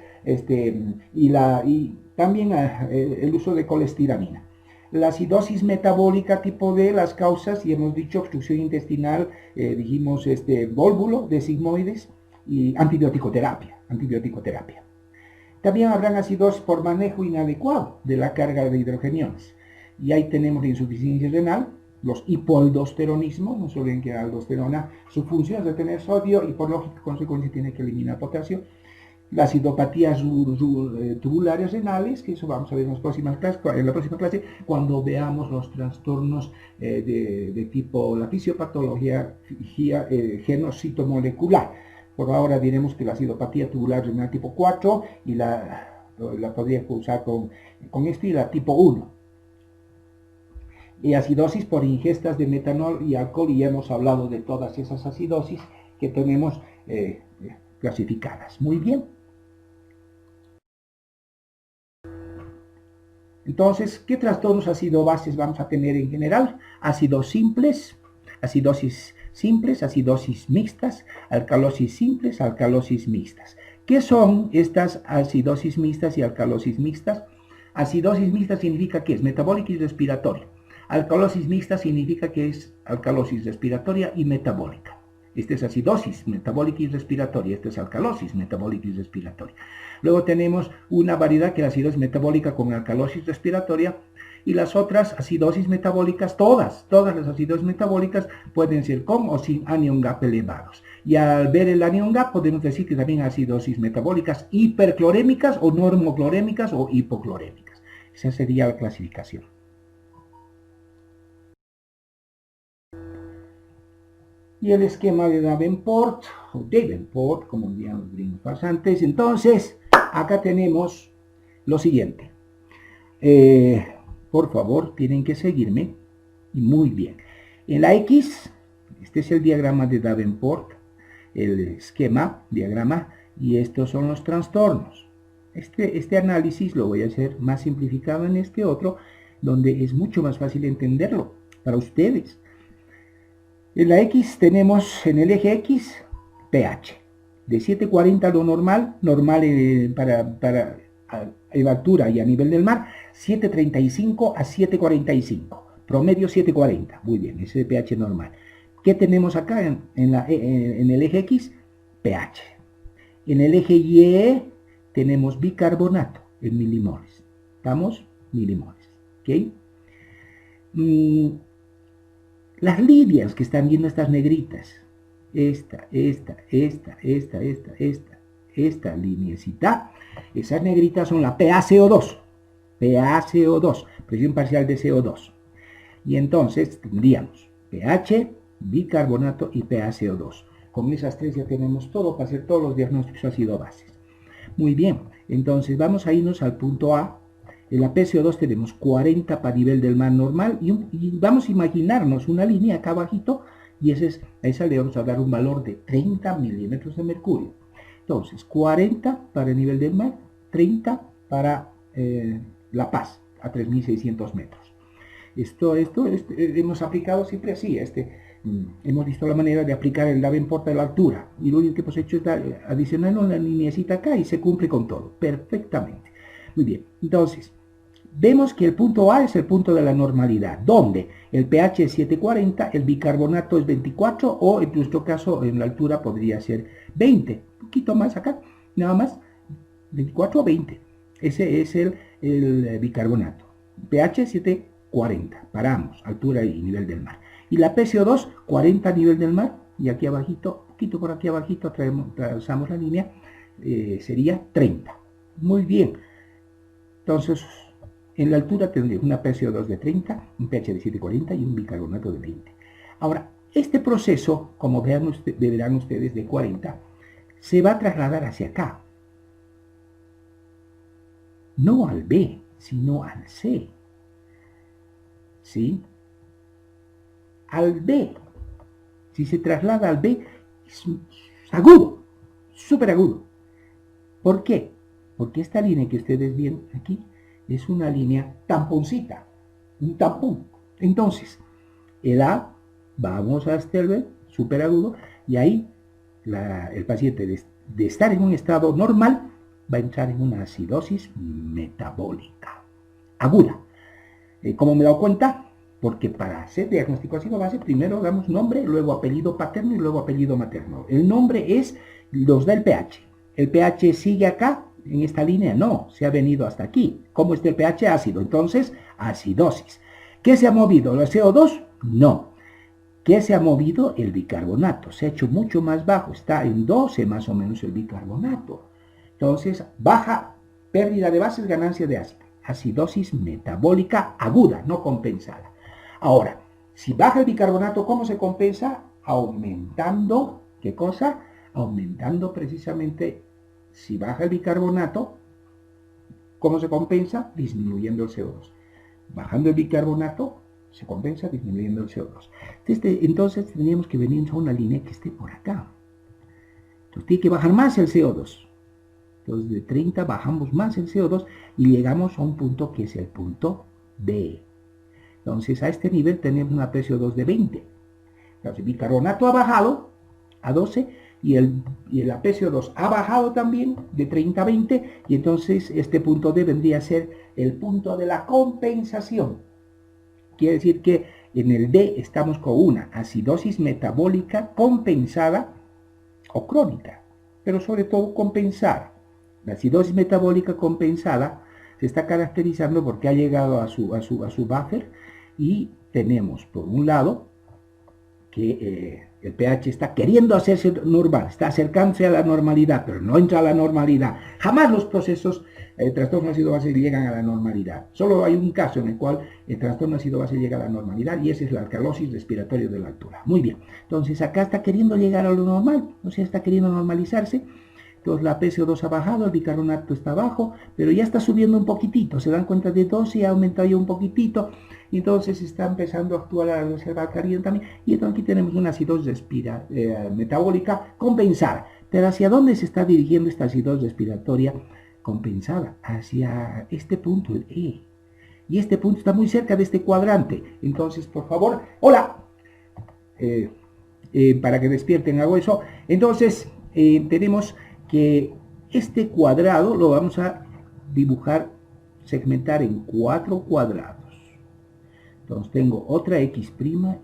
y también el uso de colestiramina. La acidosis metabólica tipo D, las causas, y hemos dicho obstrucción intestinal, dijimos vólvulo de sigmoides, y antibiótico terapia. También habrán acidosis por manejo inadecuado de la carga de hidrogeniones. Y ahí tenemos la insuficiencia renal, los hipoaldosteronismos, no se olviden que la aldosterona, su función es retener sodio y por lógica consecuencia tiene que eliminar potasio. Las acidopatías tubulares renales, que eso vamos a ver en la próxima clase, cuando veamos los trastornos de tipo, la fisiopatología genocitomolecular. Por ahora diremos que la acidopatía tubular renal tipo 4 y la podría usar con esto y la tipo 1. Y acidosis por ingestas de metanol y alcohol, y hemos hablado de todas esas acidosis que tenemos clasificadas. Muy bien. Entonces, ¿qué trastornos acidobases vamos a tener en general? Ácidos simples, acidosis simples, acidosis mixtas, alcalosis simples, alcalosis mixtas. ¿Qué son estas acidosis mixtas y alcalosis mixtas? Acidosis mixta significa que es metabólica y respiratoria. Alcalosis mixta significa que es alcalosis respiratoria y metabólica. Esta es acidosis metabólica y respiratoria, esta es alcalosis metabólica y respiratoria. Luego tenemos una variedad que es la acidosis metabólica con alcalosis respiratoria, y las otras acidosis metabólicas, todas las acidosis metabólicas pueden ser con o sin anion gap elevados. Y al ver el anion gap podemos decir que también hay acidosis metabólicas hiperclorémicas o normoclorémicas o hipoclorémicas. Esa sería la clasificación. Y el esquema de Davenport, o Davenport, como dirían los gringos pasantes. Entonces, acá tenemos lo siguiente. Por favor, tienen que seguirme. Y muy bien. En la X, este es el diagrama de Davenport, el esquema, diagrama, y estos son los trastornos. Este análisis lo voy a hacer más simplificado en este otro, donde es mucho más fácil entenderlo para ustedes. En la X tenemos en el eje X pH. De 740 lo normal para altura y a nivel del mar, 735 a 745. Promedio 740. Muy bien, ese es pH normal. ¿Qué tenemos acá en el eje X? pH. En el eje Y tenemos bicarbonato en milimoles. ¿Estamos? Milimoles. ¿Ok? Las líneas que están viendo estas negritas, esta lineecita, esas negritas son la PaCO2, presión parcial de CO2. Y entonces tendríamos pH, bicarbonato y PaCO2. Con esas tres ya tenemos todo para hacer todos los diagnósticos ácido-bases. Muy bien, entonces vamos a irnos al punto A. En la PCO2 tenemos 40 para nivel del mar normal y vamos a imaginarnos una línea acá abajito y a esa le vamos a dar un valor de 30 milímetros de mercurio. Entonces, 40 para el nivel del mar, 30 para La Paz, a 3.600 metros. Esto hemos aplicado siempre así. Hemos visto la manera de aplicar el Davenport de la altura. Y lo único que hemos hecho es adicionar una lineecita acá y se cumple con todo, perfectamente. Muy bien, entonces, vemos que el punto A es el punto de la normalidad, donde el pH es 740, el bicarbonato es 24, o en nuestro caso, en la altura podría ser 20, un poquito más acá, nada más, 24 o 20. Ese es el bicarbonato. pH 740, paramos, altura y nivel del mar. Y la PCO2, 40 nivel del mar, y aquí abajito, un poquito por aquí abajito, trazamos la línea, sería 30. Muy bien. Entonces, en la altura tendría una PCO2 de 30, un pH de 740 y un bicarbonato de 20. Ahora, este proceso, como verán ustedes, de 40, se va a trasladar hacia acá. No al B, sino al C. ¿Sí? Al B. Si se traslada al B, es agudo, súper agudo. ¿Por qué? Porque esta línea que ustedes ven aquí es una línea tamponcita, un tampón. Entonces, el A, vamos hasta el B, súper agudo, y ahí el paciente de estar en un estado normal va a entrar en una acidosis metabólica, aguda. ¿Cómo me he dado cuenta? Porque para hacer diagnóstico ácido-base, primero damos nombre, luego apellido paterno y luego apellido materno. El nombre nos da el pH. ¿El pH sigue acá? En esta línea no, se ha venido hasta aquí. ¿Cómo está el pH? Ácido. Entonces, acidosis. ¿Qué se ha movido? ¿La CO2? No. ¿Qué se ha movido? El bicarbonato. Se ha hecho mucho más bajo. Está en 12 más o menos el bicarbonato. Entonces, baja pérdida de bases, ganancia de ácido. Acidosis metabólica aguda, no compensada. Ahora, si baja el bicarbonato, ¿cómo se compensa? Aumentando, ¿qué cosa? Aumentando precisamente. Si baja el bicarbonato, ¿cómo se compensa? Disminuyendo el CO2. Bajando el bicarbonato, se compensa disminuyendo el CO2. Entonces tendríamos que venir a una línea que esté por acá. Entonces tiene que bajar más el CO2. Entonces de 30 bajamos más el CO2 y llegamos a un punto que es el punto B. Entonces a este nivel tenemos una PCO2 de 20. Entonces el bicarbonato ha bajado a 12 y el PCO2 ha bajado también de 30 a 20 y entonces este punto D vendría a ser el punto de la compensación. Quiere decir que en el D estamos con una acidosis metabólica compensada o crónica, pero sobre todo compensada. La acidosis metabólica compensada se está caracterizando porque ha llegado a su buffer y tenemos por un lado que el pH está queriendo hacerse normal, está acercándose a la normalidad, pero no entra a la normalidad. Jamás los procesos de trastorno ácido-base llegan a la normalidad. Solo hay un caso en el cual el trastorno ácido-base llega a la normalidad y ese es la alcalosis respiratoria de la altura. Muy bien, entonces acá está queriendo llegar a lo normal, o sea, está queriendo normalizarse. Entonces la PCO2 ha bajado, el bicarbonato está bajo, pero ya está subiendo un poquitito. Se dan cuenta de 12 y ha aumentado ya un poquitito. Entonces está empezando a actuar la reserva alcalina también. Y entonces aquí tenemos una acidosis metabólica compensada. Pero ¿hacia dónde se está dirigiendo esta acidosis respiratoria compensada hacia este punto, el E. Y este punto está muy cerca de este cuadrante. Entonces, por favor, ¡hola! Para que despierten hago eso. Entonces, tenemos que este cuadrado lo vamos a dibujar, segmentar en 4 cuadrados. Entonces tengo otra X'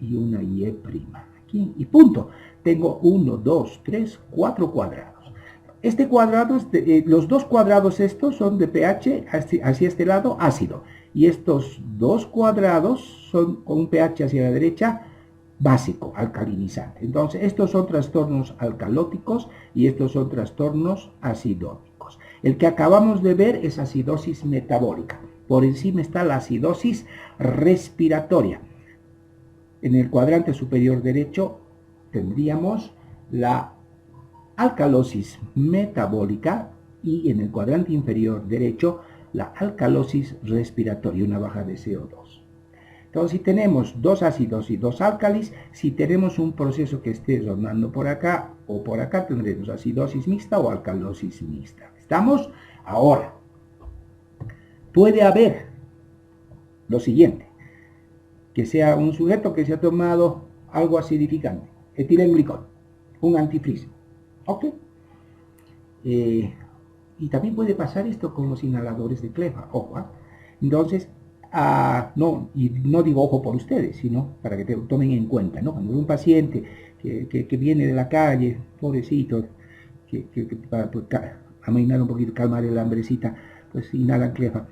y una Y'. Aquí, y punto. Tengo 1, 2, 3, 4 cuadrados. Este cuadrado, los dos cuadrados estos son de pH hacia este lado ácido. Y estos dos cuadrados son con un pH hacia la derecha básico, alcalinizante. Entonces, estos son trastornos alcalóticos y estos son trastornos acidóticos. El que acabamos de ver es acidosis metabólica. Por encima está la acidosis respiratoria. En el cuadrante superior derecho tendríamos la alcalosis metabólica y en el cuadrante inferior derecho la alcalosis respiratoria, una baja de CO2. Entonces, si tenemos dos ácidos y dos álcalis, si tenemos un proceso que esté rondando por acá o por acá, tendremos acidosis mixta o alcalosis mixta. ¿Estamos? Ahora, puede haber lo siguiente, que sea un sujeto que se ha tomado algo acidificante, etilenglicol, un antifreeze. ¿Ok? Y también puede pasar esto con los inhaladores de clefa, ojo. Entonces, no digo ojo por ustedes, sino para que tomen en cuenta, ¿no? Cuando un paciente que viene de la calle, pobrecito, para amainar un poquito, calmar el hambrecita, pues inhalan clefa.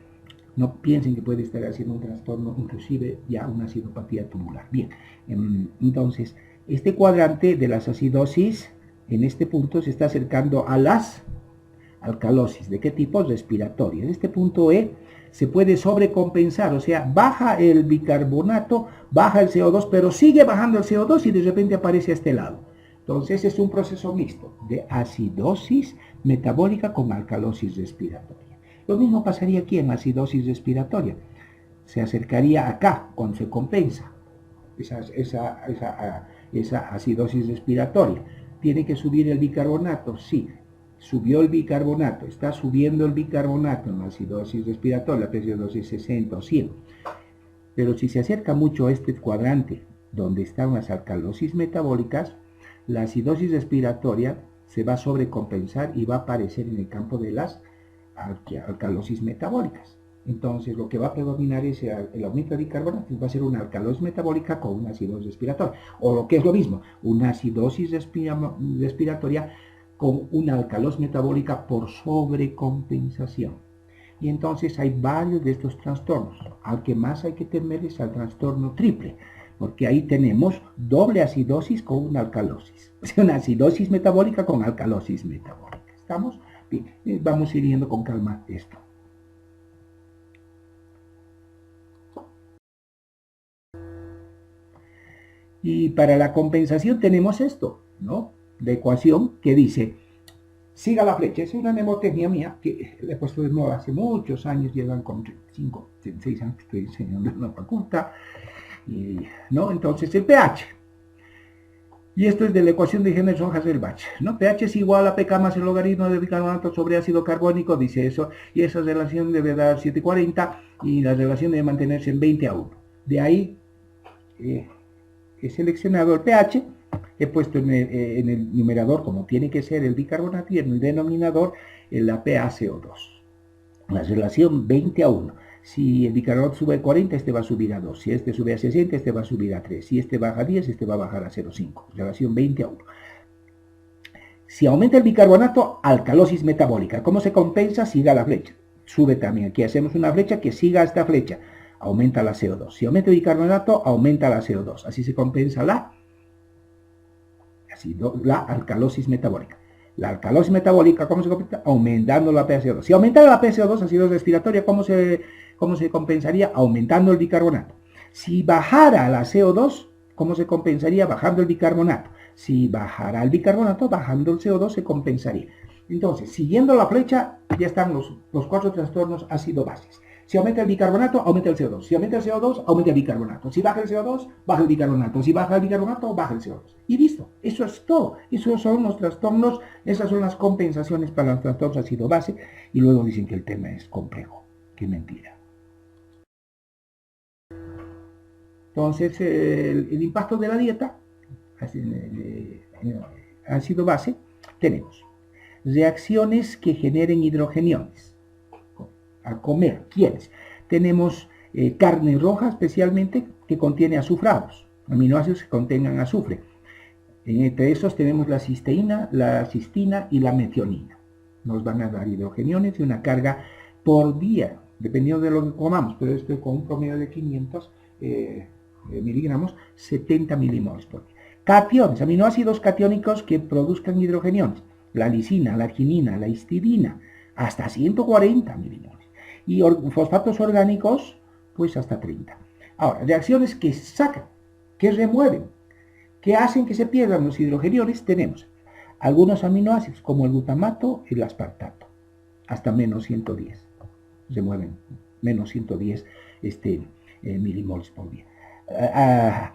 No piensen que puede estar haciendo un trastorno, inclusive ya una acidopatía tubular. Bien, entonces, este cuadrante de las acidosis, en este punto se está acercando a las alcalosis. ¿De qué tipo? Respiratoria. En este punto E se puede sobrecompensar, o sea, baja el bicarbonato, baja el CO2, pero sigue bajando el CO2 y de repente aparece a este lado. Entonces es un proceso mixto de acidosis metabólica con alcalosis respiratoria. Lo mismo pasaría aquí en acidosis respiratoria. Se acercaría acá cuando se compensa esa acidosis respiratoria. ¿Tiene que subir el bicarbonato? Sí. Subió el bicarbonato, está subiendo el bicarbonato en la acidosis respiratoria, la PCO2 es 60 o 100. Pero si se acerca mucho a este cuadrante donde están las alcalosis metabólicas, la acidosis respiratoria se va a sobrecompensar y va a aparecer en el campo de las alcalosis metabólicas. Entonces lo que va a predominar es el aumento de bicarbonato, va a ser una alcalosis metabólica con una acidosis respiratoria. O lo que es lo mismo, una acidosis respiratoria con una alcalosis metabólica por sobrecompensación. Y entonces hay varios de estos trastornos. Al que más hay que temer es al trastorno triple, porque ahí tenemos doble acidosis con una alcalosis. O sea, una acidosis metabólica con alcalosis metabólica. ¿Estamos? Bien, vamos a ir viendo con calma esto. Y para la compensación tenemos esto, ¿no? La ecuación que dice, siga la flecha. Es una mnemotecnia mía que le he puesto de moda hace muchos años, llevan con 35, 36 años que estoy enseñando en la facultad, ¿no? Entonces el pH, y esto es de la ecuación de Henderson-Hasselbalch, ¿no? pH es igual a pK más el logaritmo de bicarbonato sobre ácido carbónico, dice eso, y esa relación debe dar 740, y la relación debe mantenerse en 20:1. De ahí he seleccionado el pH, he puesto en el numerador, como tiene que ser, el bicarbonato, y en el denominador la PaCO2. La relación 20:1. Si el bicarbonato sube a 40, este va a subir a 2. Si este sube a 60, este va a subir a 3. Si este baja a 10, este va a bajar a 0,5. Relación 20:1. Si aumenta el bicarbonato, alcalosis metabólica. ¿Cómo se compensa? Siga la flecha. Sube también. Aquí hacemos una flecha que siga esta flecha. Aumenta la CO2. Si aumenta el bicarbonato, aumenta la CO2. Así se compensa la alcalosis metabólica. La alcalosis metabólica, ¿cómo se compensa? Aumentando la PaCO2. Si aumentara la PaCO2, acidosis respiratoria, ¿cómo se compensaría? Aumentando el bicarbonato. Si bajara la CO2, ¿cómo se compensaría? Bajando el bicarbonato. Si bajara el bicarbonato, bajando el CO2, se compensaría. Entonces, siguiendo la flecha, ya están los 4 trastornos ácido-bases. Si aumenta el bicarbonato, aumenta el CO2. Si aumenta el CO2, aumenta el bicarbonato. Si baja el CO2, baja el bicarbonato. Si baja el bicarbonato, baja el CO2. Y listo. Eso es todo. Esos son los trastornos, esas son las compensaciones para los trastornos ácido base. Y luego dicen que el tema es complejo. Qué mentira. Entonces, el impacto de la dieta, ácido base, tenemos reacciones que generen hidrogeniones. A comer, ¿quiénes? Tenemos carne roja especialmente que contiene azufrados, aminoácidos que contengan azufre. Entre esos tenemos la cisteína, la cistina y la metionina. Nos van a dar hidrogeniones y una carga por día, dependiendo de lo que comamos, pero esto con un promedio de 500 miligramos, 70 milimoles por día. Cationes, aminoácidos catiónicos que produzcan hidrogeniones. La lisina, la arginina, la histidina, hasta 140 milimoles. Y fosfatos orgánicos, pues hasta 30. Ahora, reacciones que sacan, que remueven, que hacen que se pierdan los hidrogeniones, tenemos algunos aminoácidos como el glutamato y el aspartato, hasta menos 110. Remueven menos 110 milimoles por día.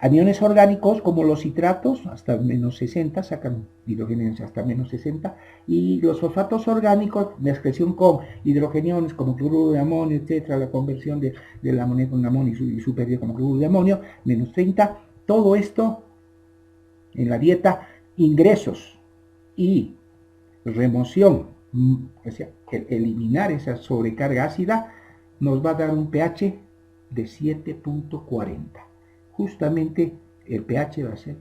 Aniones orgánicos como los citratos hasta menos 60, sacan hidrogeniones hasta menos 60, y los fosfatos orgánicos de excreción con hidrogeniones como cloruro de amonio, etcétera, la conversión del amonio con amonio y su pérdida como cloruro de amonio, menos 30, todo esto en la dieta, ingresos y remoción, o sea, eliminar esa sobrecarga ácida, nos va a dar un pH de 7.40. Justamente el pH va a ser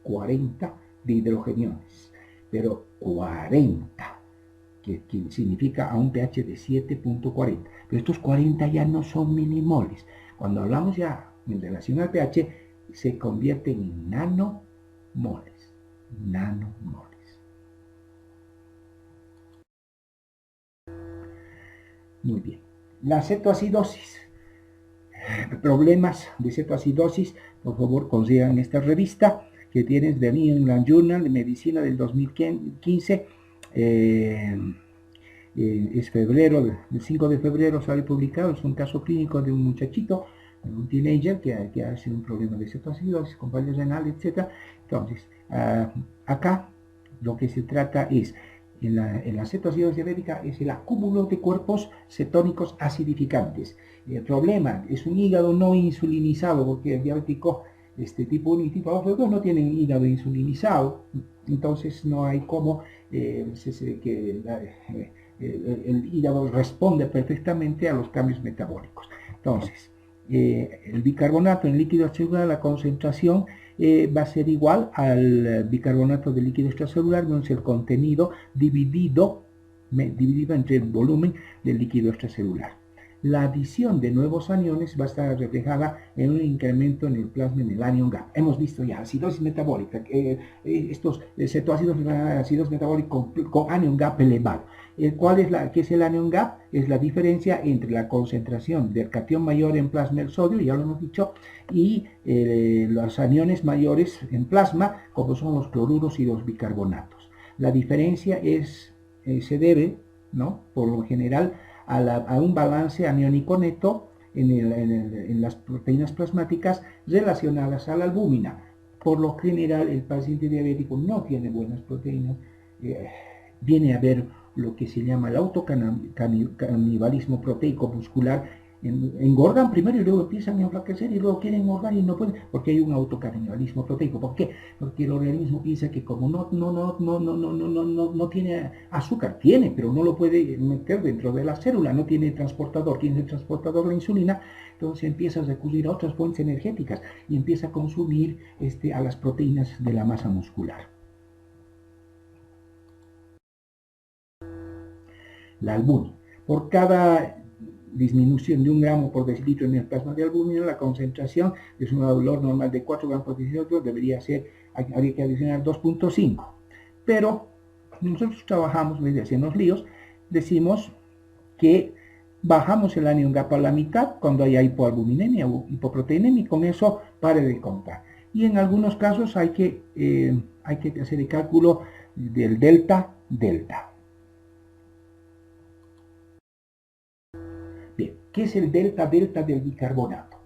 40 de hidrogeniones, pero 40, que significa a un pH de 7.40. Pero estos 40 ya no son milimoles. Cuando hablamos ya en relación al pH, se convierte en nanomoles. Nanomoles. Muy bien. La cetoacidosis. Problemas de cetoacidosis, por favor consigan esta revista que tienes de New England Journal de Medicina del 2015. Es febrero, el 5 de febrero sale publicado. Es un caso clínico de un muchachito, un teenager que ha sido un problema de cetoacidosis con fallo renal, etc. Entonces, acá lo que se trata es, en la cetoacidosis diabética, es el acúmulo de cuerpos cetónicos acidificantes. El problema es un hígado no insulinizado, porque el diabético tipo 1 y tipo 2 no tienen hígado insulinizado, entonces no hay cómo el hígado responde perfectamente a los cambios metabólicos. Entonces, el bicarbonato en líquido extracelular, la concentración va a ser igual al bicarbonato de líquido extracelular, menos el contenido dividido entre el volumen del líquido extracelular. La adición de nuevos aniones va a estar reflejada en un incremento en el plasma, en el anion gap. Hemos visto ya acidosis metabólica, estos cetoácidos, ácidos metabólicos con anion gap elevado. ¿Qué es el anion gap? Es la diferencia entre la concentración del catión mayor en plasma, el sodio, ya lo hemos dicho, y los aniones mayores en plasma, como son los cloruros y los bicarbonatos. La diferencia se debe, ¿no?, por lo general, a un balance aniónico neto en las proteínas plasmáticas relacionadas a la albúmina. Por lo general, el paciente diabético no tiene buenas proteínas, viene a ver lo que se llama el autocanibalismo proteico muscular. Engordan primero y luego empiezan a enflaquecer y luego quieren engordar y no pueden, porque hay un autocanibalismo proteico. ¿Por qué? Porque el organismo piensa que como no tiene azúcar, pero no lo puede meter dentro de la célula, no tiene transportador. ¿Quién es el transportador? La insulina. Entonces empieza a recurrir a otras fuentes energéticas y empieza a consumir a las proteínas de la masa muscular. La albúmina. Por cada disminución de 1 gramo por decilitro en el plasma de albúmina, la concentración de su valor normal de 4 gramos por decilitro habría que adicionar 2.5. Pero nosotros trabajamos, en vez de hacernos líos, decimos que bajamos el anion gap a la mitad cuando haya hipoalbuminemia o hipoproteinemia, y con eso pare de contar. Y en algunos casos hay que hacer el cálculo del delta. Bien, ¿Qué es el delta-delta del bicarbonato?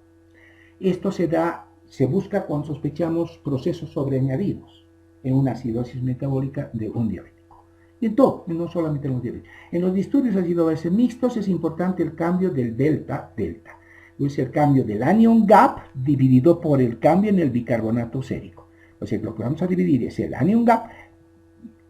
Esto se busca cuando sospechamos procesos sobreañadidos en una acidosis metabólica de un diabético. Y en todo, no solamente en los diabéticos. En los disturbios ácido-base mixtos es importante el cambio del delta-delta. Es el cambio del anion gap dividido por el cambio en el bicarbonato sérico. O sea, lo que vamos a dividir es el anion gap,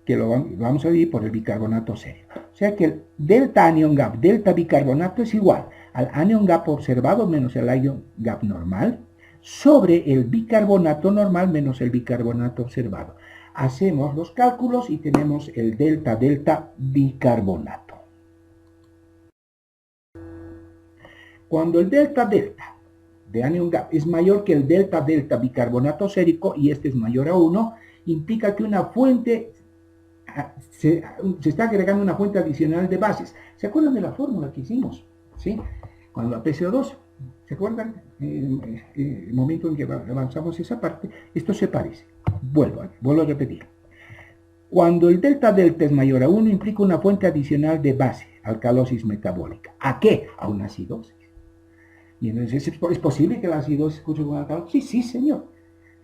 que lo vamos a dividir por el bicarbonato sérico. O sea que el delta anion gap, delta bicarbonato es igual al anion gap observado menos el anion gap normal sobre el bicarbonato normal menos el bicarbonato observado. Hacemos los cálculos y tenemos el delta-delta bicarbonato. Cuando el delta-delta de anion gap es mayor que el delta-delta bicarbonato sérico y este es mayor a 1, implica que una fuente se está agregando una fuente adicional de bases. ¿Se acuerdan de la fórmula que hicimos? ¿Sí? Cuando la PCO2, ¿se acuerdan? El momento en que avanzamos esa parte, esto se parece. Vuelvo a repetir. Cuando el delta-delta es mayor a 1, implica una fuente adicional de base, alcalosis metabólica. ¿A qué? A una acidosis. Y entonces, ¿es posible que la acidosis escuche con alcalosis? Sí, señor.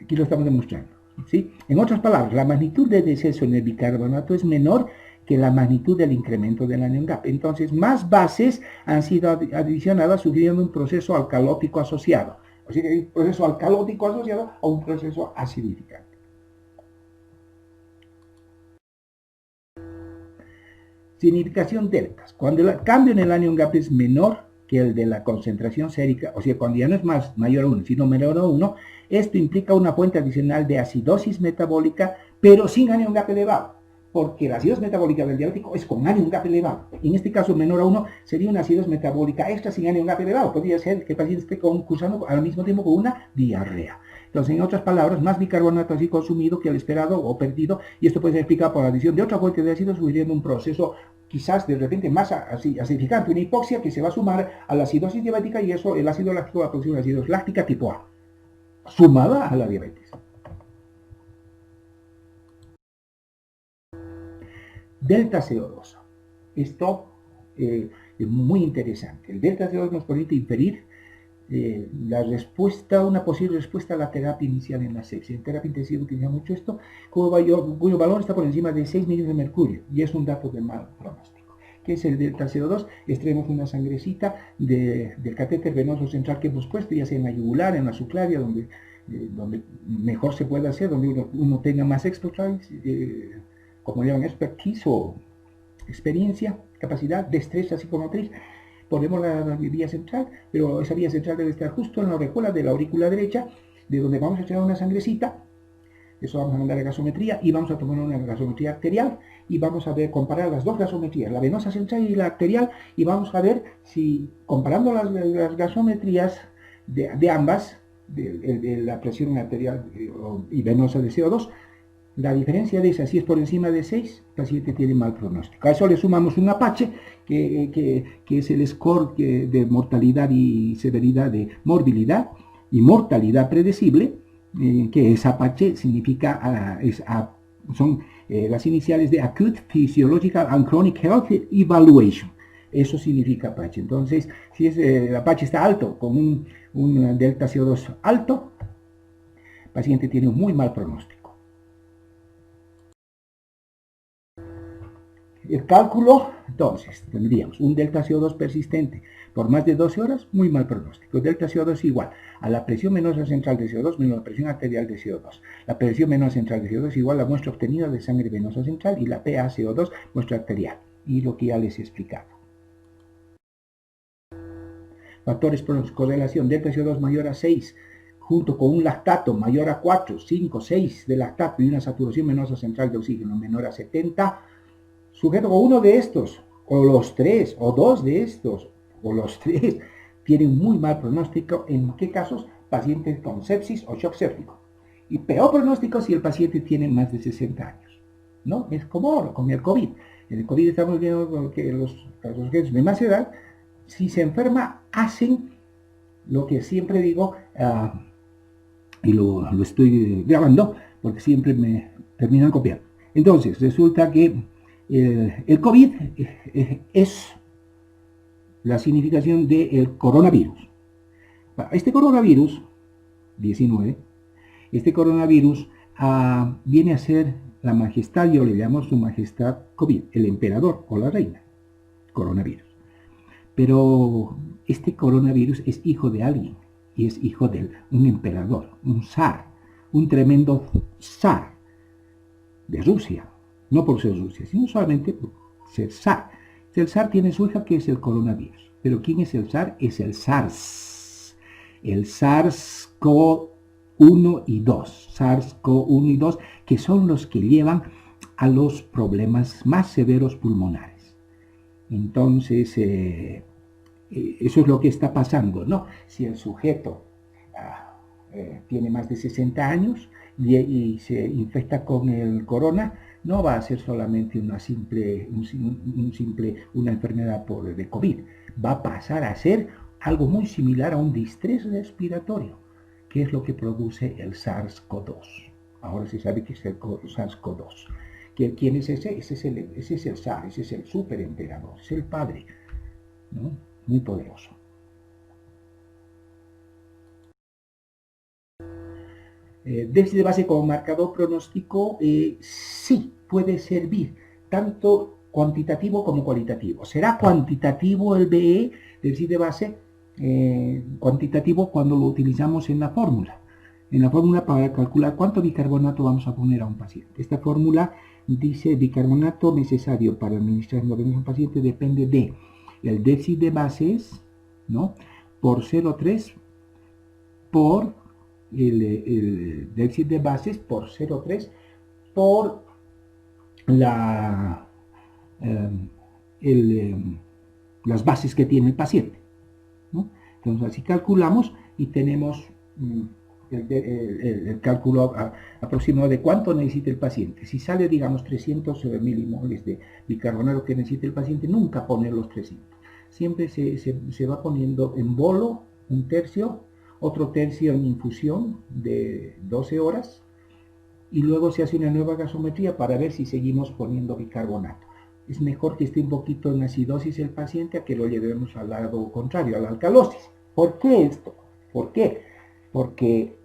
Aquí lo estamos demostrando. ¿Sí? En otras palabras, la magnitud de deceso en el bicarbonato es menor que la magnitud del incremento del anion gap. Entonces, más bases han sido adicionadas sugiriendo un proceso alcalótico asociado. O sea, un proceso alcalótico asociado a un proceso acidificante. Significación deltas. Cuando el cambio en el anion gap es menor que el de la concentración sérica, o sea, cuando ya no es mayor a 1, sino menor a 1, esto implica una fuente adicional de acidosis metabólica, pero sin anion gap elevado, porque la acidosis metabólica del diabético es con anion gap elevado. En este caso, menor a 1 sería una acidosis metabólica extra sin anion gap elevado. Podría ser que el paciente esté cursando al mismo tiempo con una diarrea. Entonces, en otras palabras, más bicarbonato así consumido que el esperado o perdido, y esto puede ser explicado por la adición de otra fuente de ácido, sugiriendo un proceso quizás de repente más acidificante, una hipoxia que se va a sumar a la acidosis diabética y eso, el ácido láctico va a producir una acidosis láctica tipo A, sumada a la diabetes. Delta CO2. Esto es muy interesante. El delta CO2 nos permite inferir la respuesta, una posible respuesta a la terapia inicial en la sepsis. En terapia intensiva utiliza mucho esto, cuyo valor está por encima de 6 millones de mercurio, y es un dato de mal pronóstico. ¿Qué es el delta CO2? Extraemos una sangrecita del catéter venoso central que hemos puesto, ya sea en la yugular, en la subclavia, donde mejor se pueda hacer, donde uno tenga más expertise, como llaman expertise o experiencia, capacidad, destreza psicomotriz. Ponemos la vía central, pero esa vía central debe estar justo en la orejuela de la aurícula derecha, de donde vamos a echar una sangrecita. Eso vamos a mandar a gasometría y vamos a tomar una gasometría arterial y vamos a ver, comparar las dos gasometrías, la venosa central y la arterial, y vamos a ver si, comparando las gasometrías de ambas, de la presión arterial y venosa de CO2, la diferencia de esa, si es por encima de 6, el paciente tiene mal pronóstico. A eso le sumamos un Apache, que es el score de mortalidad y severidad de morbilidad y mortalidad predecible, que es Apache, significa, son las iniciales de Acute Physiological and Chronic Health Evaluation. Eso significa Apache. Entonces, si el Apache está alto, con un delta CO2 alto, el paciente tiene un muy mal pronóstico. El cálculo, entonces, tendríamos un delta CO2 persistente por más de 12 horas, muy mal pronóstico. Delta CO2 igual a la presión venosa central de CO2 menos la presión arterial de CO2. La presión venosa central de CO2 igual a la muestra obtenida de sangre venosa central y la PaCO2, muestra arterial. Y lo que ya les he explicado. Factores por correlación, delta CO2 mayor a 6, junto con un lactato mayor a 4, 5, 6 de lactato y una saturación venosa central de oxígeno menor a 70, sujeto con uno de estos, o los tres, o dos de estos, o los tres, tienen muy mal pronóstico. ¿En qué casos? Pacientes con sepsis o shock séptico. Y peor pronóstico si el paciente tiene más de 60 años. ¿No? Es como ahora, con el COVID. En el COVID estamos viendo que los de más edad, si se enferma, hacen lo que siempre digo, y lo estoy grabando, porque siempre me terminan copiando. Entonces, resulta que el COVID es la significación del coronavirus. Este coronavirus 19, este coronavirus viene a ser la majestad, yo le llamo su majestad COVID, el emperador o la reina, coronavirus. Pero este coronavirus es hijo de alguien, y es hijo de un emperador, un zar, un tremendo zar de Rusia, no por ser Rusia, sino solamente por ser zar. El zar tiene su hija que es el coronavirus, pero ¿quién es el zar? Es el SARS, el SARS-CoV-1 y 2, SARS-CoV-1 y 2, que son los que llevan a los problemas más severos pulmonares. Entonces, eso es lo que está pasando, ¿no? Si el sujeto tiene más de 60 años y se infecta con el corona, no va a ser solamente una enfermedad de COVID, va a pasar a ser algo muy similar a un distrés respiratorio, que es lo que produce el SARS-CoV-2. Ahora se sabe que es el SARS-CoV-2. ¿Quién es ese? Ese es el zar, ese es el superemperador, es el padre, ¿no? Muy poderoso. Déficit de base como marcador pronóstico, sí, puede servir, tanto cuantitativo como cualitativo. Será cuantitativo el BE, déficit de base, cuantitativo cuando lo utilizamos en la fórmula. En la fórmula para calcular cuánto bicarbonato vamos a poner a un paciente. Esta fórmula dice bicarbonato necesario para administrar a un paciente depende de el déficit de bases, ¿no? Por 0,3 por el déficit de bases por 0,3 por las bases que tiene el paciente, ¿no? Entonces así calculamos y tenemos el cálculo aproximado de cuánto necesita el paciente. Si sale, digamos, 300 milimoles de bicarbonato que necesita el paciente, nunca poner los 300. Siempre se va poniendo en bolo un tercio, otro tercio en infusión de 12 horas y luego se hace una nueva gasometría para ver si seguimos poniendo bicarbonato. Es mejor que esté un poquito en acidosis el paciente a que lo llevemos al lado contrario, a la alcalosis. ¿Por qué esto? ¿Por qué? Porque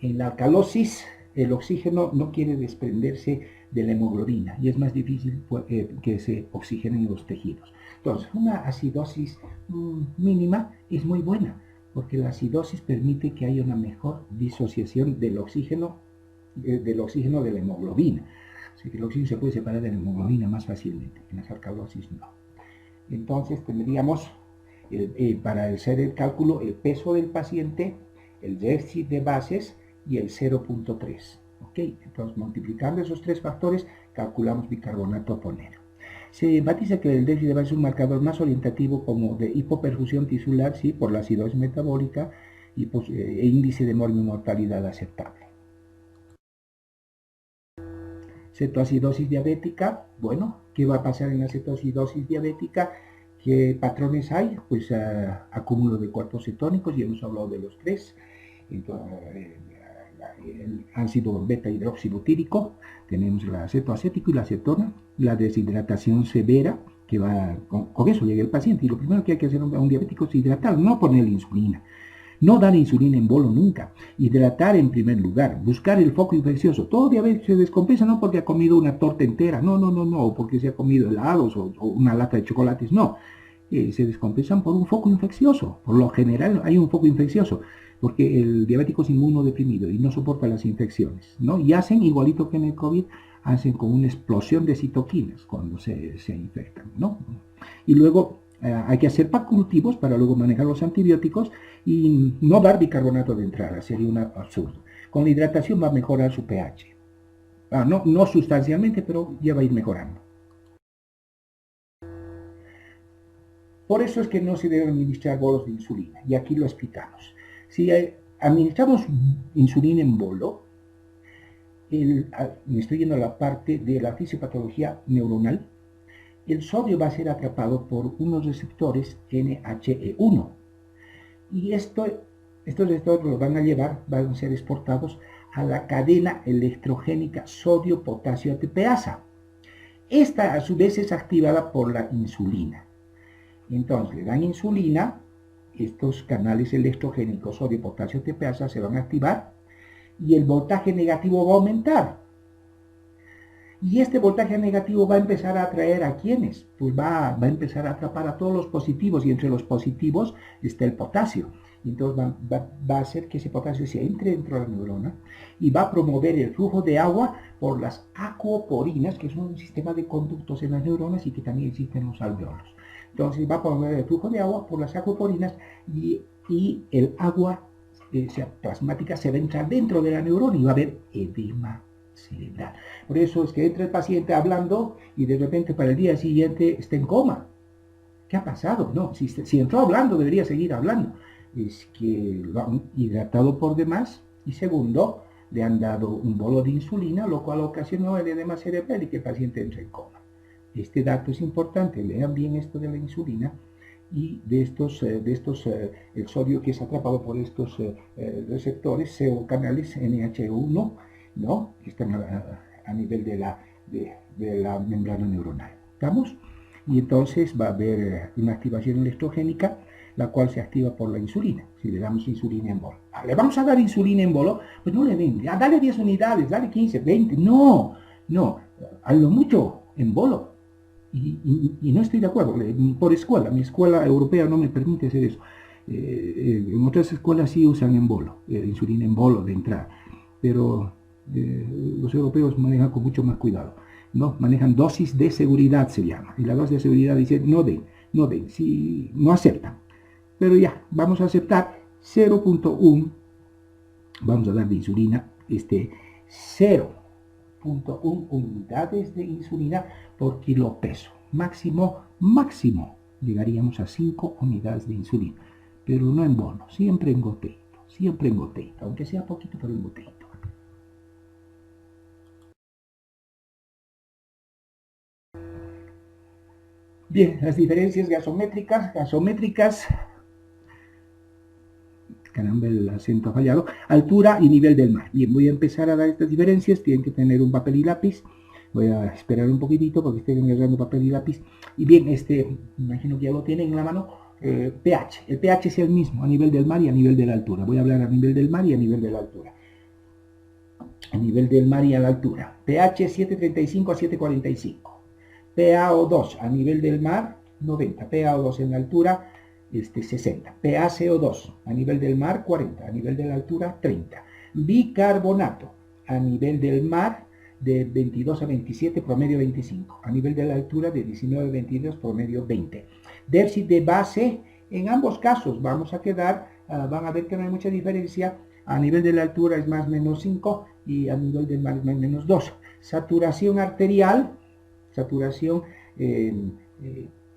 en la alcalosis el oxígeno no quiere desprenderse de la hemoglobina y es más difícil que se oxigenen los tejidos. Entonces, una acidosis mínima es muy buena porque la acidosis permite que haya una mejor disociación del oxígeno de la hemoglobina. Así que el oxígeno se puede separar de la hemoglobina más fácilmente, en las alcalosis no. Entonces tendríamos, para hacer el cálculo, el peso del paciente, el déficit de bases y el 0,3. ¿Ok? Entonces, multiplicando esos tres factores, calculamos bicarbonato a poner. Se enfatiza que el déficit de base es un marcador más orientativo como de hipoperfusión tisular, sí, por la acidosis metabólica y índice de mortalidad aceptable. Cetoacidosis diabética, bueno, ¿qué va a pasar en la cetoacidosis diabética? ¿Qué patrones hay? Pues acúmulo de cuerpos cetónicos, y hemos hablado de los tres. Entonces, el ácido beta hidroxibutírico, tenemos el acetoacético y la acetona, la deshidratación severa, que va con eso llega el paciente, y lo primero que hay que hacer a un diabético es hidratar, no ponerle insulina. No dar insulina en bolo nunca. Hidratar en primer lugar. Buscar el foco infeccioso. Todo diabetes se descompensa no porque ha comido una torta entera. No. O porque se ha comido helados o una lata de chocolates. No. Se descompensan por un foco infeccioso. Por lo general hay un foco infeccioso. Porque el diabético es inmunodeprimido y no soporta las infecciones, ¿no? Y hacen, igualito que en el COVID, hacen como una explosión de citoquinas cuando se infectan, ¿no? Y luego hay que hacer cultivos para luego manejar los antibióticos y no dar bicarbonato de entrada, sería un absurdo. Con la hidratación va a mejorar su pH. No sustancialmente, pero ya va a ir mejorando. Por eso es que no se deben administrar bolos de insulina, y aquí lo explicamos. Si administramos insulina en bolo, me estoy yendo a la parte de la fisiopatología neuronal, el sodio va a ser atrapado por unos receptores NHE1. Y estos receptores los van a ser exportados a la cadena electrogénica sodio-potasio ATPasa. Esta a su vez es activada por la insulina. Entonces le dan insulina, estos canales electrogénicos sodio, potasio, TPasa se van a activar y el voltaje negativo va a aumentar. Y este voltaje negativo va a empezar a atraer a quienes, pues va a empezar a atrapar a todos los positivos, y entre los positivos está el potasio. Entonces va a hacer que ese potasio se entre dentro de la neurona y va a promover el flujo de agua por las aquaporinas, que son un sistema de conductos en las neuronas y que también existen en los alveolos. Entonces va a promover el flujo de agua por las aquaporinas y el agua plasmática se va a entrar dentro de la neurona y va a haber edema cerebral. Por eso es que entra el paciente hablando y de repente para el día siguiente está en coma. ¿Qué ha pasado? No, si entró hablando debería seguir hablando. Es que lo han hidratado por demás y segundo, le han dado un bolo de insulina, lo cual ocasionó el edema cerebral y que el paciente entre en coma. Este dato es importante, lean bien esto de la insulina y de el sodio que es atrapado por estos receptores, CO canales NH1, ¿no? Que están a nivel de la membrana neuronal. ¿Estamos? Y entonces va a haber una activación electrogénica, la cual se activa por la insulina, si le damos insulina en bolo. ¿Le vamos a dar insulina en bolo? Pues no le den, dale 10 unidades, dale 15, 20, no, a lo mucho en bolo. Y no estoy de acuerdo, por escuela, mi escuela europea no me permite hacer eso. En otras escuelas sí usan en bolo, insulina en bolo de entrada, pero los europeos manejan con mucho más cuidado, ¿no? Manejan dosis de seguridad, se llama, y la dosis de seguridad dice no den, si no aceptan, pero ya, vamos a aceptar 0.1, vamos a dar de insulina, 0.1 unidades de insulina por kilo peso, máximo, llegaríamos a 5 unidades de insulina, pero no en bono, siempre en goteito, aunque sea poquito, pero en goteito. Bien, las diferencias gasométricas, caramba, el acento ha fallado, altura y nivel del mar. Bien, voy a empezar a dar estas diferencias, tienen que tener un papel y lápiz, voy a esperar un poquitito porque estoy agarrando papel y lápiz. Y bien, me imagino que ya lo tienen en la mano, pH, el pH es el mismo a nivel del mar y a nivel de la altura. Voy a hablar a nivel del mar y a nivel de la altura. A nivel del mar y a la altura, pH 735 a 745. PaO2 a nivel del mar, 90. PaO2 en la altura, 60. PaCO2 a nivel del mar, 40. A nivel de la altura, 30. Bicarbonato a nivel del mar, de 22 a 27, promedio 25. A nivel de la altura, de 19 a 22, promedio 20. Déficit de base, en ambos casos vamos a quedar, van a ver que no hay mucha diferencia. A nivel de la altura es más menos 5 y a nivel del mar es más menos 2. Saturación arterial,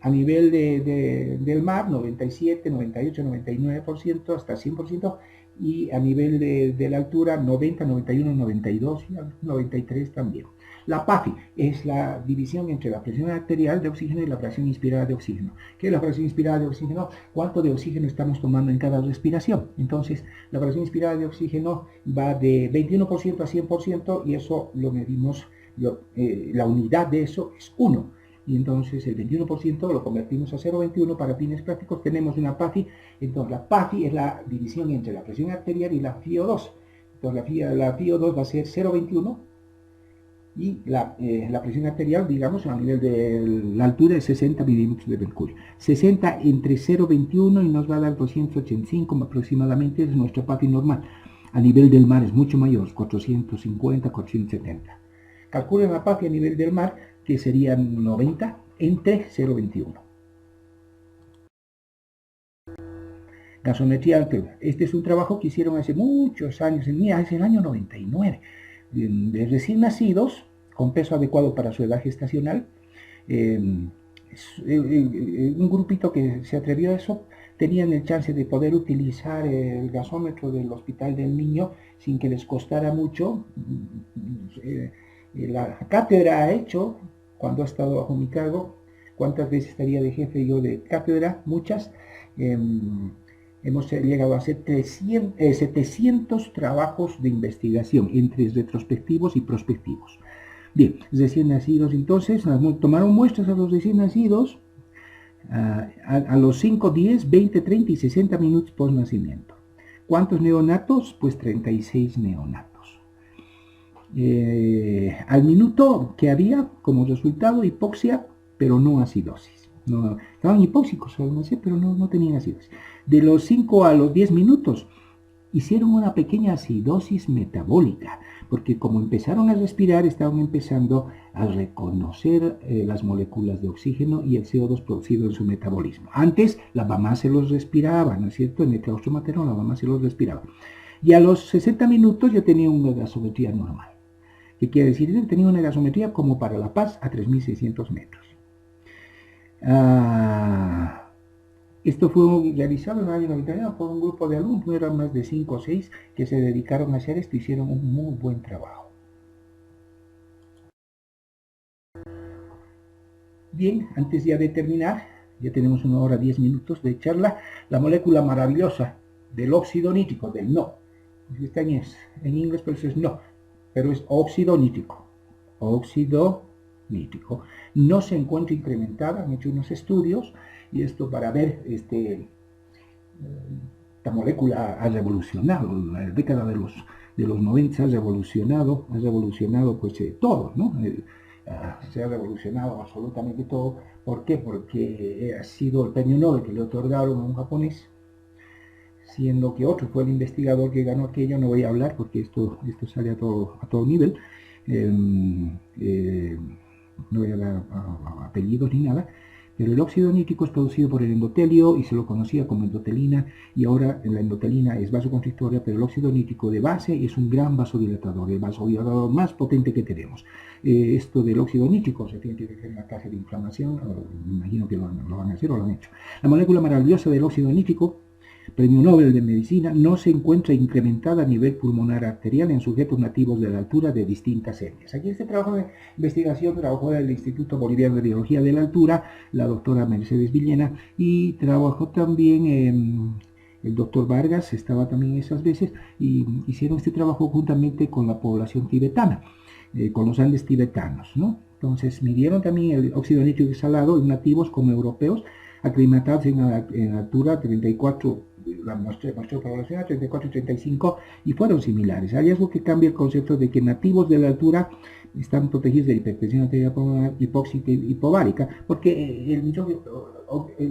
a nivel del mar, 97, 98, 99%, hasta 100%, y a nivel de la altura, 90, 91, 92 y 93 también. La PAFI es la división entre la presión arterial de oxígeno y la presión inspirada de oxígeno. ¿Qué es la presión inspirada de oxígeno? ¿Cuánto de oxígeno estamos tomando en cada respiración? Entonces, la presión inspirada de oxígeno va de 21% a 100% y eso lo medimos, la unidad de eso es 1. Y entonces el 21% lo convertimos a 0,21 para fines prácticos. Tenemos una PAFI. Entonces la PAFI es la división entre la presión arterial y la FiO2. Entonces la FiO2 va a ser 0,21 y la presión arterial, digamos, a nivel de la altura es 60 milímetros de mercurio. 60 entre 0,21 y nos va a dar 285 aproximadamente, es nuestra PAFI normal. A nivel del mar es mucho mayor, 450, 470. Calculen la PAFI a nivel del mar, que serían 90 entre 0,21. Gasometría alveolar. Este es un trabajo que hicieron hace muchos años, hace el año 99. De recién nacidos, con peso adecuado para su edad gestacional. Un grupito que se atrevió a eso, tenían el chance de poder utilizar el gasómetro del Hospital del Niño sin que les costara mucho. La cátedra ha hecho, cuando ha estado bajo mi cargo, ¿cuántas veces estaría de jefe yo de cátedra? Muchas. Hemos llegado a hacer 700 trabajos de investigación entre retrospectivos y prospectivos. Bien, recién nacidos entonces, tomaron muestras a los recién nacidos, a los 5, 10, 20, 30 y 60 minutos post nacimiento. ¿Cuántos neonatos? Pues 36 neonatos. Al minuto que había como resultado hipoxia, pero no acidosis. No, estaban hipóxicos al nacer, pero no tenían acidosis. De los 5 a los 10 minutos hicieron una pequeña acidosis metabólica, porque como empezaron a respirar, estaban empezando a reconocer las moléculas de oxígeno y el CO2 producido en su metabolismo. Antes la mamá se los respiraba, ¿no es cierto? En el claustro materno la mamá se los respiraba. Y a los 60 minutos ya tenía una gasometría normal. ¿Qué quiere decir? Tenía una gasometría como para La Paz a 3.600 metros. Esto fue realizado en el año 99 por un grupo de alumnos, no eran más de 5 o 6 que se dedicaron a hacer esto, hicieron un muy buen trabajo. Bien, antes ya de terminar, ya tenemos 1 hora 10 minutos de charla, la molécula maravillosa del óxido nítrico, del no. Está en inglés, pero eso es no, pero es óxido nítrico. Óxido nítrico. No se encuentra incrementada, han hecho unos estudios, y esto para ver, esta molécula ha revolucionado, en la década de los 90 ha revolucionado pues todo, ¿no? Se ha revolucionado absolutamente todo. ¿Por qué? Porque ha sido el premio Nobel que le otorgaron a un japonés, siendo que otro fue el investigador que ganó aquello. No voy a hablar porque esto sale a todo nivel. No voy a dar apellidos ni nada, pero el óxido nítrico es producido por el endotelio y se lo conocía como endotelina, y ahora la endotelina es vasoconstrictora, pero el óxido nítrico de base es un gran vasodilatador, el vasodilatador más potente que tenemos. Esto del óxido nítrico se tiene que hacer una clase de inflamación, me imagino que lo van a hacer o lo han hecho. La molécula maravillosa del óxido nítrico, premio Nobel de Medicina, no se encuentra incrementada a nivel pulmonar arterial en sujetos nativos de la altura de distintas etnias. Aquí este trabajo de investigación trabajó del Instituto Boliviano de Biología de la Altura, la doctora Mercedes Villena, y trabajó también el doctor Vargas, estaba también esas veces, y hicieron este trabajo juntamente con la población tibetana, con los Andes tibetanos, ¿no? Entonces midieron también el óxido nítrico exhalado en nativos como europeos, aclimatados en altura 34, la muestra poblacional 34 y 35, y fueron similares. Hay algo que cambia el concepto de que nativos de la altura están protegidos de hipertensión arterial pulmonar hipóxica y hipovárica, porque el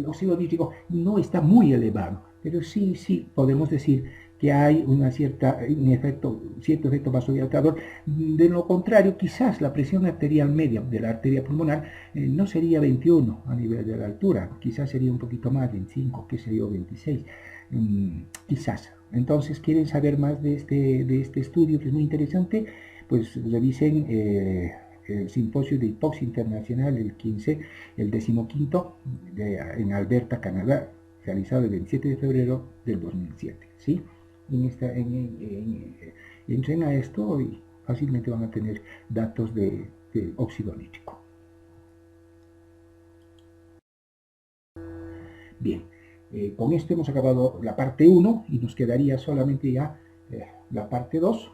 óxido nítrico no está muy elevado, pero sí podemos decir que hay cierto efecto vasodilatador. De lo contrario, quizás la presión arterial media de la arteria pulmonar no sería 21 a nivel de la altura, quizás sería un poquito más, 25, qué sé yo, 26, quizás. Entonces, ¿quieren saber más de este estudio que es muy interesante? Pues revisen el simposio de hipoxia internacional, el 15, el 15 en Alberta, Canadá, realizado el 27 de febrero del 2007, ¿sí? Entren a esto y fácilmente van a tener datos de óxido nítrico. Bien, con esto hemos acabado la parte 1 y nos quedaría solamente ya la parte 2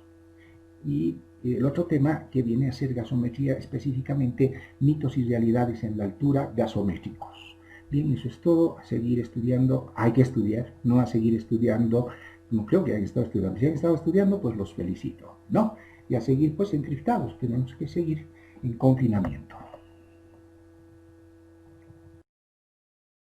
y el otro tema que viene a ser gasometría, específicamente mitos y realidades en la altura gasométricos. Bien, eso es todo. A seguir estudiando, hay que estudiar, no a seguir estudiando. No creo que hayan estado estudiando. Si han estado estudiando, pues los felicito, ¿no? Y a seguir pues encriptados, tenemos que seguir en confinamiento.